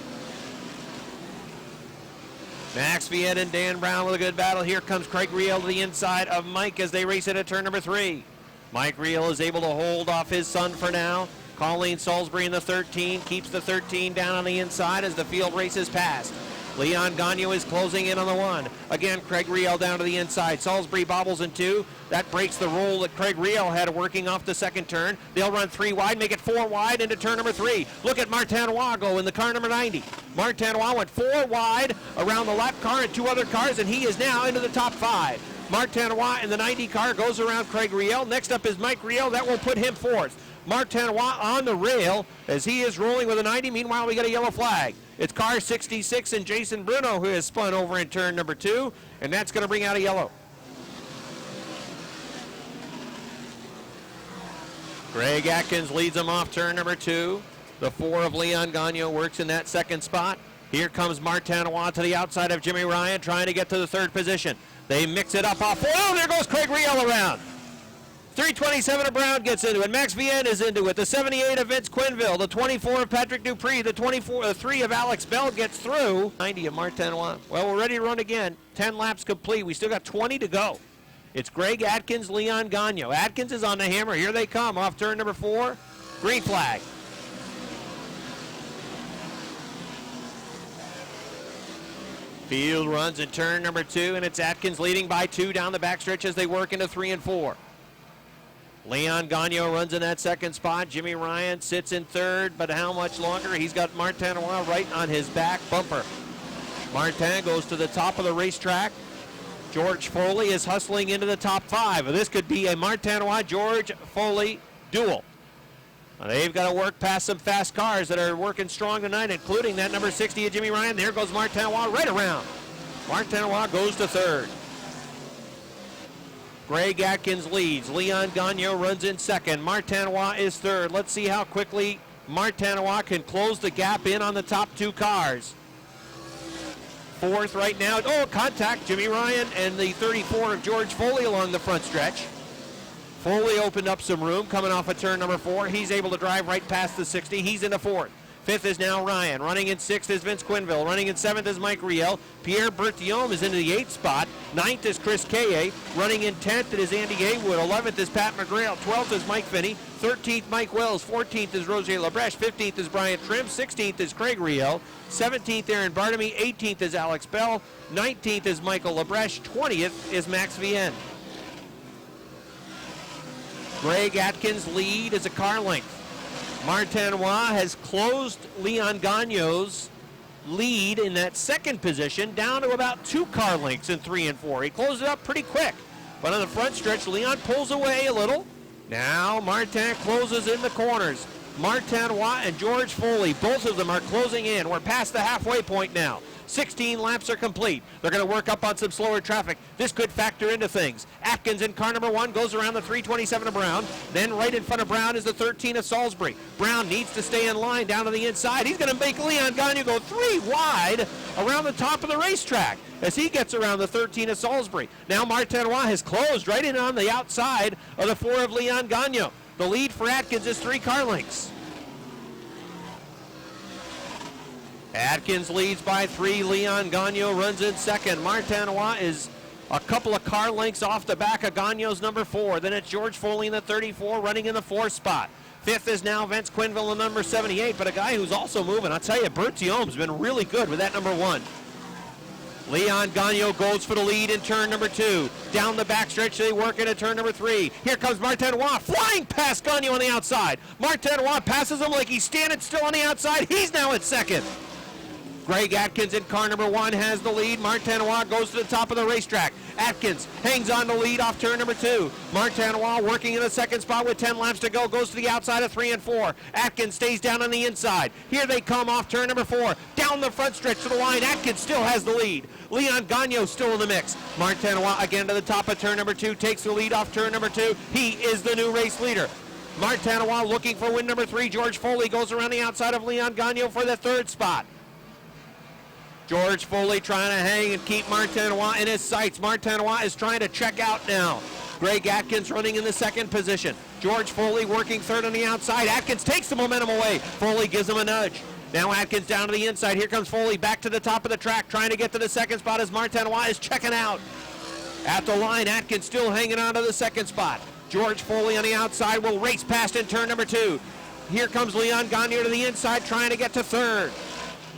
Max Vienne and Dan Brown with a good battle. Here comes Craig Riel to the inside of Mike as they race it at turn number 3. Mike Riel is able to hold off his son for now. Colleen Salisbury in the 13, keeps the 13 down on the inside as the field races past. Leon Gagnon is closing in on the 1. Again, Craig Riel down to the inside. Salisbury bobbles in 2. That breaks the roll that Craig Riel had working off the second turn. They'll run 3 wide, make it 4 wide into turn number 3. Look at Martinois go in the car number 90. Martinois went 4 wide around the lap car and 2 other cars, and he is now into the top 5. Martinois in the 90 car goes around Craig Riel. Next up is Mike Riel. That will put him 4th. Martinois on the rail as he is rolling with a 90. Meanwhile, we got a yellow flag. It's car 66 and Jason Bruno who has spun over in turn number 2, and that's going to bring out a yellow. Greg Atkins leads them off turn number 2. The 4 of Leon Gagnon works in that second spot. Here comes Martinois to the outside of Jimmy Ryan trying to get to the 3rd position. They mix it up off 4. Oh, there goes Craig Riel around. 327 of Brown gets into it. Max Vienne is into it. The 78 of Vince Quinville. The 24 of Patrick Dupree. The 3 of Alex Bell gets through. 90 of Martinois. Well, we're ready to run again. 10 laps complete. We still got 20 to go. It's Greg Atkins, Leon Gagnon. Atkins is on the hammer. Here they come off turn number 4. Green flag. Field runs in turn number 2, and it's Atkins leading by 2 down the backstretch as they work into 3 and 4. Leon Gagnon runs in that second spot. Jimmy Ryan sits in 3rd, but how much longer? He's got Martinois right on his back bumper. Martin goes to the top of the racetrack. George Foley is hustling into the top 5. This could be a Martinois-George Foley duel. They've got to work past some fast cars that are working strong tonight, including that number 60 of Jimmy Ryan. There goes Martinois right around. Martinois goes to 3rd. Greg Atkins leads. Leon Gagnon runs in 2nd. Martinois is 3rd. Let's see how quickly Martinois can close the gap in on the top 2 cars. 4th right now. Oh, contact. Jimmy Ryan and the 34 of George Foley along the front stretch. Foley opened up some room coming off of turn number 4. He's able to drive right past the 60. He's into 4th. 5th is now Ryan. Running in 6th is Vince Quinville. Running in 7th is Mike Riel. Pierre Berthiaume is into the 8th spot. 9th is Chris Kaye. Running in 10th it is Andy Haywood. 11th is Pat McGrail. 12th is Mike Finney. 13th Mike Wells. 14th is Roger Labreche. 15th is Brian Trim. 16th is Craig Riel. 17th Aaron Bartamy. 18th is Alex Bell. 19th is Michael Labreche. 20th is Max Vienne. Greg Atkins' lead is a car length. Martinois has closed Leon Gagnon's lead in that 2nd position down to about 2 car lengths in 3 and 4. He closed it up pretty quick. But on the front stretch, Leon pulls away a little. Now Martin closes in the corners. Martinois and George Foley, both of them are closing in. We're past the halfway point now. 16 laps are complete. They're going to work up on some slower traffic. This could factor into things. Atkins in car number 1 goes around the 327 of Brown. Then right in front of Brown is the 13 of Salisbury. Brown needs to stay in line down to the inside. He's going to make Leon Gagnon go 3 wide around the top of the racetrack as he gets around the 13 of Salisbury. Now Martinois has closed right in on the outside of the 4 of Leon Gagnon. The lead for Atkins is 3 car lengths. Atkins leads by 3. Leon Gagnon runs in 2nd. Martinois is a couple of car lengths off the back of Gagnon's number 4. Then it's George Foley in the 34 running in the 4th spot. 5th is now Vince Quinville in number 78, but a guy who's also moving. I'll tell you, Berthiaume's been really good with that number 1. Leon Gagnon goes for the lead in turn number 2. Down the backstretch, they work into turn number 3. Here comes Martinois, flying past Gagnon on the outside. Martinois passes him like he's standing still on the outside. He's now at 2nd. Greg Atkins in car number 1 has the lead. Martinois goes to the top of the racetrack. Atkins hangs on to lead off turn number 2. Martinois working in the second spot with 10 laps to go. Goes to the outside of 3 and 4. Atkins stays down on the inside. Here they come off turn number 4. Down the front stretch to the line. Atkins still has the lead. Leon Gagnon still in the mix. Martinois again to the top of turn number 2. Takes the lead off turn number 2. He is the new race leader. Martinois looking for win number 3. George Foley goes around the outside of Leon Gagnon for the 3rd spot. George Foley trying to hang and keep Martinois in his sights. Martinois is trying to check out now. Greg Atkins running in the 2nd position. George Foley working 3rd on the outside. Atkins takes the momentum away. Foley gives him a nudge. Now Atkins down to the inside. Here comes Foley back to the top of the track, trying to get to the 2nd spot as Martinois is checking out. At the line, Atkins still hanging on to the 2nd spot. George Foley on the outside will race past in turn number 2. Here comes Leon Gagnon to the inside, trying to get to 3rd.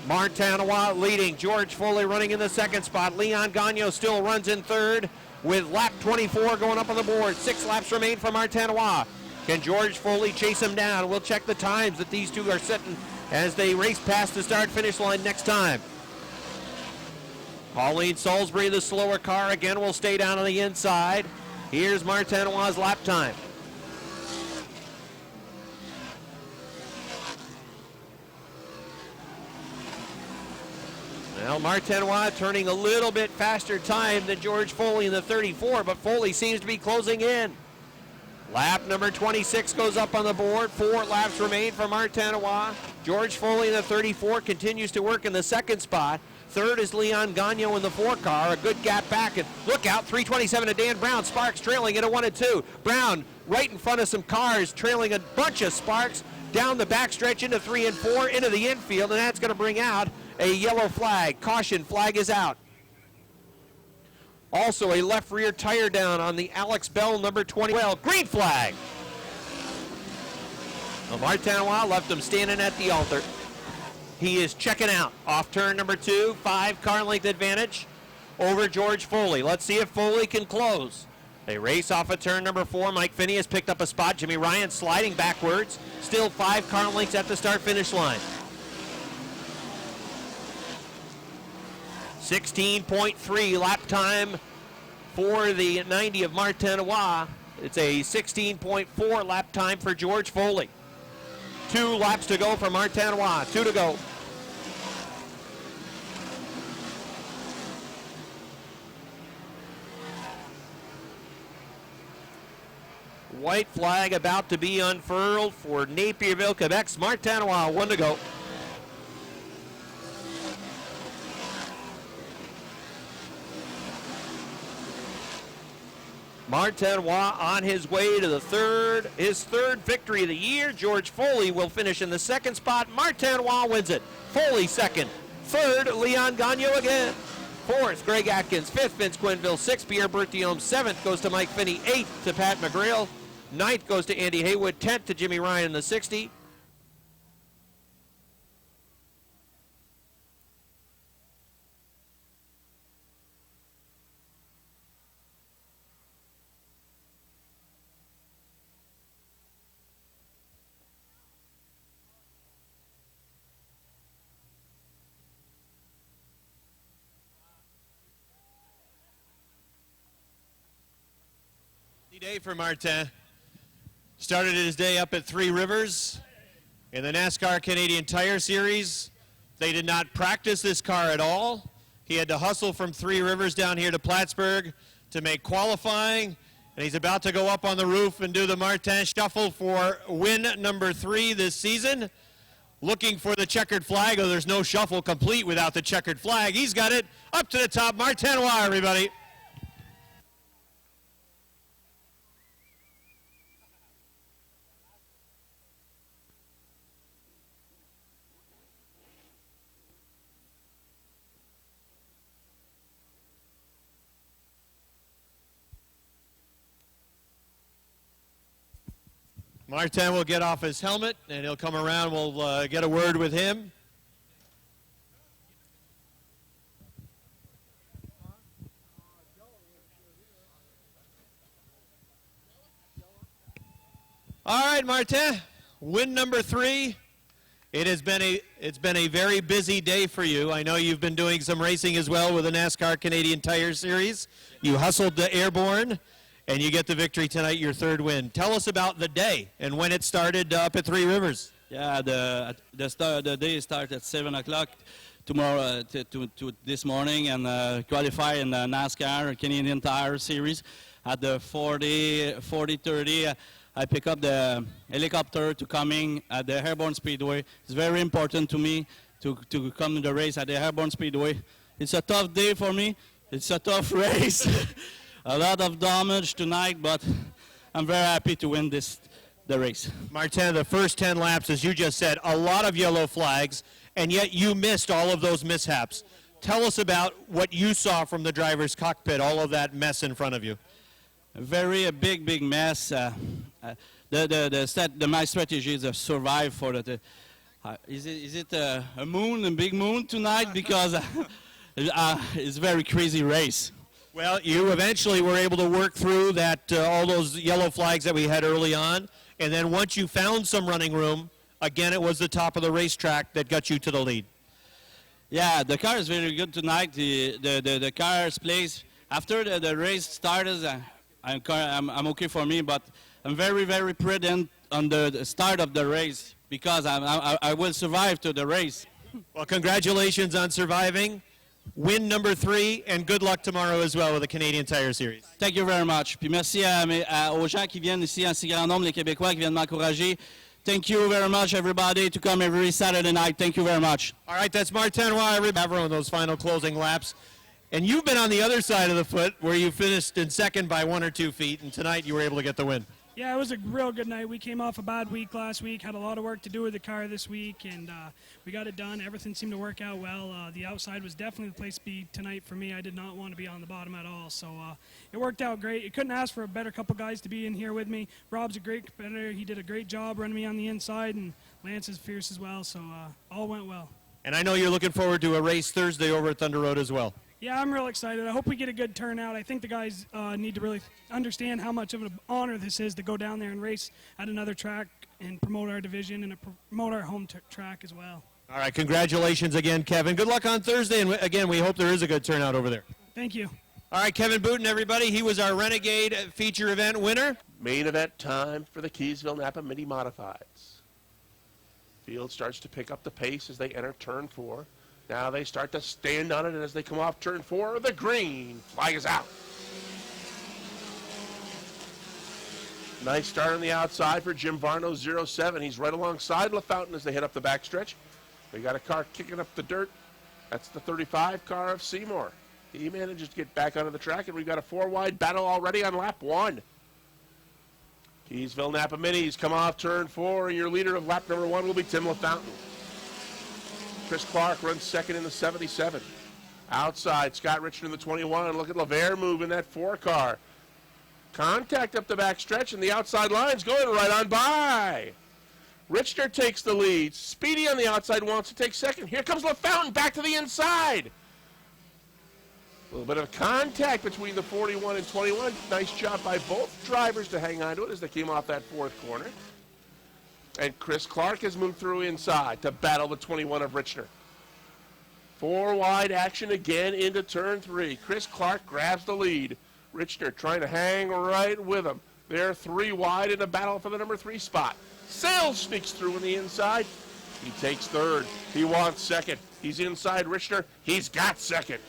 Martinois leading. George Foley running in the 2nd spot. Leon Gagnon still runs in 3rd with lap 24 going up on the board. 6 laps remain for Martinois. Can George Foley chase him down? We'll check the times that these two are setting as they race past the start-finish line next time. Pauline Salisbury, the slower car, again will stay down on the inside. Here's Martinois' lap time. Well, Martinois turning a little bit faster time than George Foley in the 34, but Foley seems to be closing in. Lap number 26 goes up on the board. 4 laps remain for Martinois. George Foley in the 34 continues to work in the 2nd spot. 3rd is Leon Gagnon in the 4 car. A good gap back. And look out, 327 to Dan Brown. Sparks trailing at a 1 and 2. Brown right in front of some cars, trailing a bunch of Sparks down the backstretch into 3 and 4 into the infield, and that's going to bring out a yellow flag. Caution, flag is out. Also a left rear tire down on the Alex Bell number 20. Well, green flag. Well, Martinois left him standing at the altar. He is checking out off turn number 2. 5 car length advantage over George Foley. Let's see if Foley can close. They race off of turn number 4. Mike Finney has picked up a spot. Jimmy Ryan sliding backwards. Still 5 car lengths at the start-finish line. 16.3 lap time for the 90 of Martinois. It's a 16.4 lap time for George Foley. 2 laps to go for Martinois. 2 to go. White flag about to be unfurled for Napierville, Quebec's Martinois. 1 to go. Martinois on his way to his third victory of the year. George Foley will finish in the 2nd spot. Martinois wins it. Foley 2nd. 3rd, Leon Gagnon again. 4th, Greg Atkins. 5th, Vince Quinville. 6th, Pierre Berthiaume. 7th goes to Mike Finney. 8th to Pat McGrail. 9th goes to Andy Haywood. 10th to Jimmy Ryan in the 60. Day for Martin. Started his day up at 3 Rivers in the NASCAR Canadian Tire Series. They did not practice this car at all. He had to hustle from 3 Rivers down here to Plattsburgh to make qualifying, and he's about to go up on the roof and do the Martin Shuffle for win number 3 this season. Looking for the checkered flag, oh, there's no shuffle complete without the checkered flag. He's got it up to the top. Martinois, everybody. Martin will get off his helmet, and he'll come around. We'll get a word with him. All right, Martin, win number 3. It's been a very busy day for you. I know you've been doing some racing as well with the NASCAR Canadian Tire Series. You hustled the Airborne, and you get the victory tonight, your third win. Tell us about the day and when it started up at Three Rivers. Yeah, the day starts at 7 o'clock tomorrow to this morning, and qualify in the NASCAR Canadian Tire Series at the 40-30. I pick up the helicopter to coming at the Airborne Speedway. It's very important to me to come to the race at the Airborne Speedway. It's a tough day for me. It's a tough race. A lot of damage tonight, but I'm very happy to win the race. Martin, the first 10 laps, as you just said, a lot of yellow flags, and yet you missed all of those mishaps. Tell us about what you saw from the driver's cockpit, all of that mess in front of you. A big mess. My strategy is to survive for the. Is it a big moon tonight? Because it's a very crazy race. Well, you eventually were able to work through that all those yellow flags that we had early on, and then once you found some running room, again it was the top of the racetrack that got you to the lead. Yeah, the car is very good tonight. The car's place after the race started. I'm okay for me, but I'm very prudent on the start of the race because I will survive to the race. Well, congratulations on surviving. Win number 3, and good luck tomorrow as well with the Canadian Tire Series. Thank you very much. Puis merci aux gens qui viennent ici en si grand nombre, les Québécois qui viennent m'encourager. Thank you very much, everybody, to come every Saturday night. Thank you very much. All right, that's Martin Roy on those final closing laps. And you've been on the other side of the foot where you finished in second by 1 or 2 feet, and tonight you were able to get the win. Yeah, it was a real good night. We came off a bad week last week, had a lot of work to do with the car this week, and we got it done. Everything seemed to work out well. The outside was definitely the place to be tonight for me. I did not want to be on the bottom at all, so it worked out great. You couldn't ask for a better couple guys to be in here with me. Rob's a great competitor. He did a great job running me on the inside, and Lance is fierce as well, so all went well. And I know you're looking forward to a race Thursday over at Thunder Road as well. Yeah, I'm real excited. I hope we get a good turnout. I think the guys need to really understand how much of an honor this is to go down there and race at another track and promote our division and promote our home track as well. All right, congratulations again, Kevin. Good luck on Thursday, and again, we hope there is a good turnout over there. Thank you. All right, Kevin Booten, everybody. He was our Renegade feature event winner. Main event time for the Keysville Napa Mini Modifieds. Field starts to pick up the pace as they enter turn 4. Now they start to stand on it, and as they come off turn 4, the green flag is out. Nice start on the outside for Jim Varno, 07. He's right alongside LaFountain as they head up the backstretch. They got a car kicking up the dirt. That's the 35 car of Seymour. He manages to get back onto the track, and we've got a 4-wide battle already on lap 1. Keysville Napa Minis come off turn 4, and your leader of lap number 1 will be Tim LaFountain. Chris Clark runs second in the 77. Outside, Scott Richard in the 21. Look at LeVere move in that 4 car. Contact up the back stretch, and the outside line's going right on by. Richter takes the lead. Speedy on the outside wants to take second. Here comes LaFountain back to the inside. A little bit of contact between the 41 and 21. Nice job by both drivers to hang on to it as they came off that 4th corner. And Chris Clark has moved through inside to battle the 21 of Richner. 4-wide action again into turn 3. Chris Clark grabs the lead. Richner trying to hang right with him. They're 3 wide in a battle for the number 3 spot. Sales sneaks through on the inside. He takes 3rd. He wants 2nd. He's inside Richner. He's got 2nd.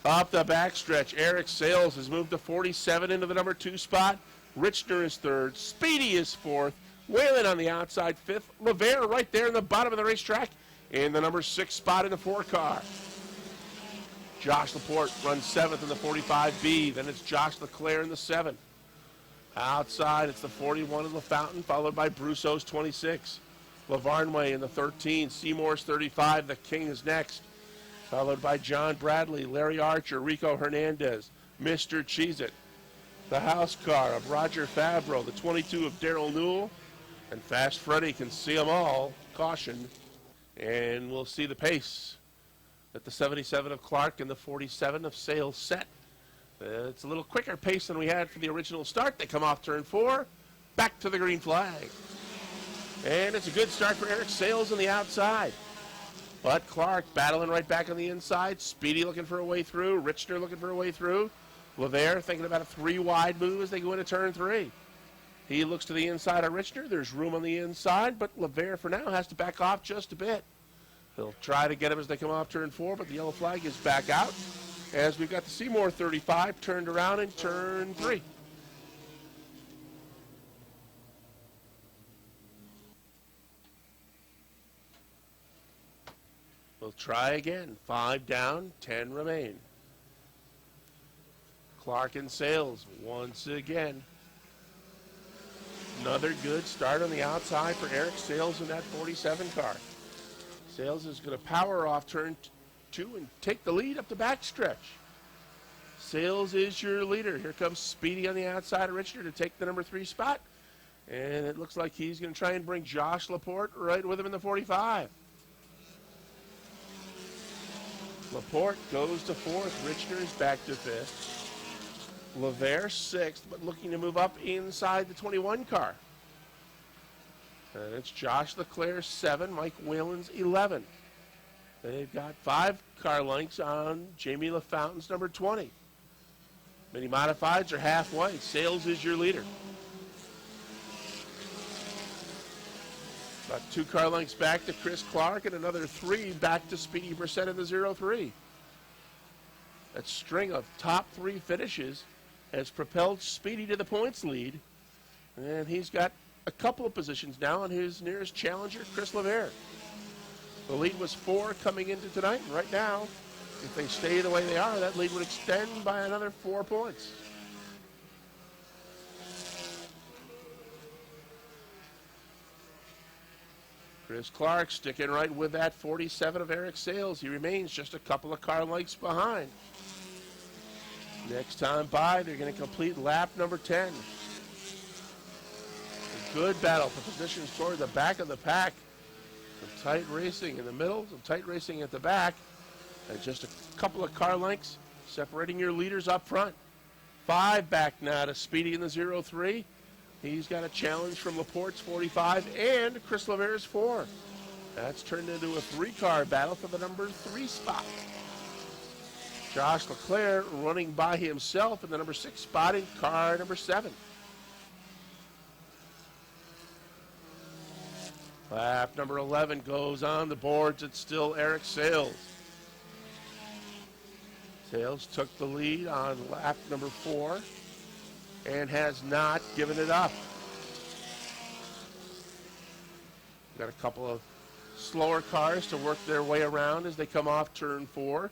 Up the backstretch, Eric Sales has moved to 47 into the number 2 spot. Richner is 3rd. Speedy is 4th. Whalen on the outside 5th. LeVere right there in the bottom of the racetrack in the number 6 spot in the 4 car. Josh Laporte runs 7th in the 45B. Then it's Josh Leclerc in the 7. Outside, it's the 41 in LaFountain, followed by Brousseau's 26. Lavarnway in the 13. Seymour's 35. The King is next, followed by John Bradley, Larry Archer, Rico Hernandez, Mr. Cheez-It. The house car of Roger Favreau, the 22 of Darrell Newell, and Fast Freddy can see them all. Caution. And we'll see the pace that the 77 of Clark and the 47 of Sales set. It's a little quicker pace than we had for the original start. They come off turn 4, back to the green flag. And it's a good start for Eric Sales on the outside. But Clark battling right back on the inside. Speedy looking for a way through. Richner looking for a way through. Laver thinking about a 3-wide move as they go into turn 3. He looks to the inside of Richner. There's room on the inside, but Laver for now has to back off just a bit. He'll try to get him as they come off turn 4, but the yellow flag is back out as we've got the Seymour 35 turned around in turn 3. We'll try again. 5 down, 10 remain. Clark and Sales once again. Another good start on the outside for Eric Sales in that 47 car. Sales is going to power off turn 2 and take the lead up the backstretch. Sales is your leader. Here comes Speedy on the outside of Richard to take the number 3 spot. And it looks like he's going to try and bring Josh Laporte right with him in the 45. Laporte goes to 4th. Richner is back to 5th. Laver 6th, but looking to move up inside the 21 car. And it's Josh Leclerc 7, Mike Whalen's 11. They've got 5 car lengths on Jamie LaFountain's number 20. Mini modifieds are halfway. Sales is your leader. About 2 car lengths back to Chris Clark and another 3 back to Speedy Brissett in the 0-3. That string of top 3 finishes has propelled Speedy to the points lead. And he's got a couple of positions now on his nearest challenger, Chris Laver. The lead was 4 coming into tonight. Right now, if they stay the way they are, that lead would extend by another 4 points. Chris Clark sticking right with that 47 of Eric Sales. He remains just a couple of car lengths behind. Next time by, they're going to complete lap number 10. A good battle for positions toward the back of the pack. Some tight racing in the middle, some tight racing at the back. And just a couple of car lengths separating your leaders up front. 5 back now to Speedy in the 0-3. He's got a challenge from Laporte's 45 and Chris Laver's 4. That's turned into a 3-car battle for the number 3 spot. Josh Leclerc running by himself in the number 6 spot in car number 7. Lap number 11 goes on the boards. It's still Eric Sales. Sales took the lead on lap number 4 and has not given it up. Got a couple of slower cars to work their way around as they come off turn 4.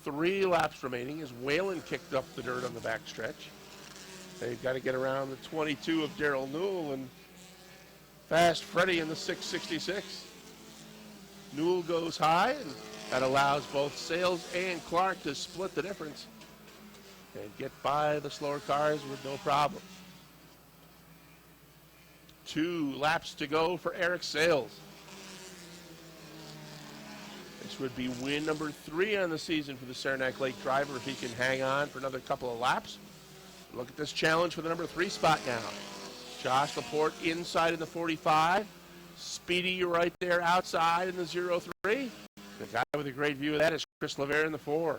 3 laps remaining as Whalen kicked up the dirt on the backstretch. They've got to get around the 22 of Darrell Newell and Fast Freddy in the 666. Newell goes high, and that allows both Sales and Clark to split the difference and get by the slower cars with no problem. 2 laps to go for Eric Sales. This would be win number 3 on the season for the Saranac Lake driver if he can hang on for another couple of laps. Look at this challenge for the number 3 spot now. Josh Laporte inside in the 45. Speedy right there outside in the 0-3. The guy with a great view of that is Chris Laver in the 4.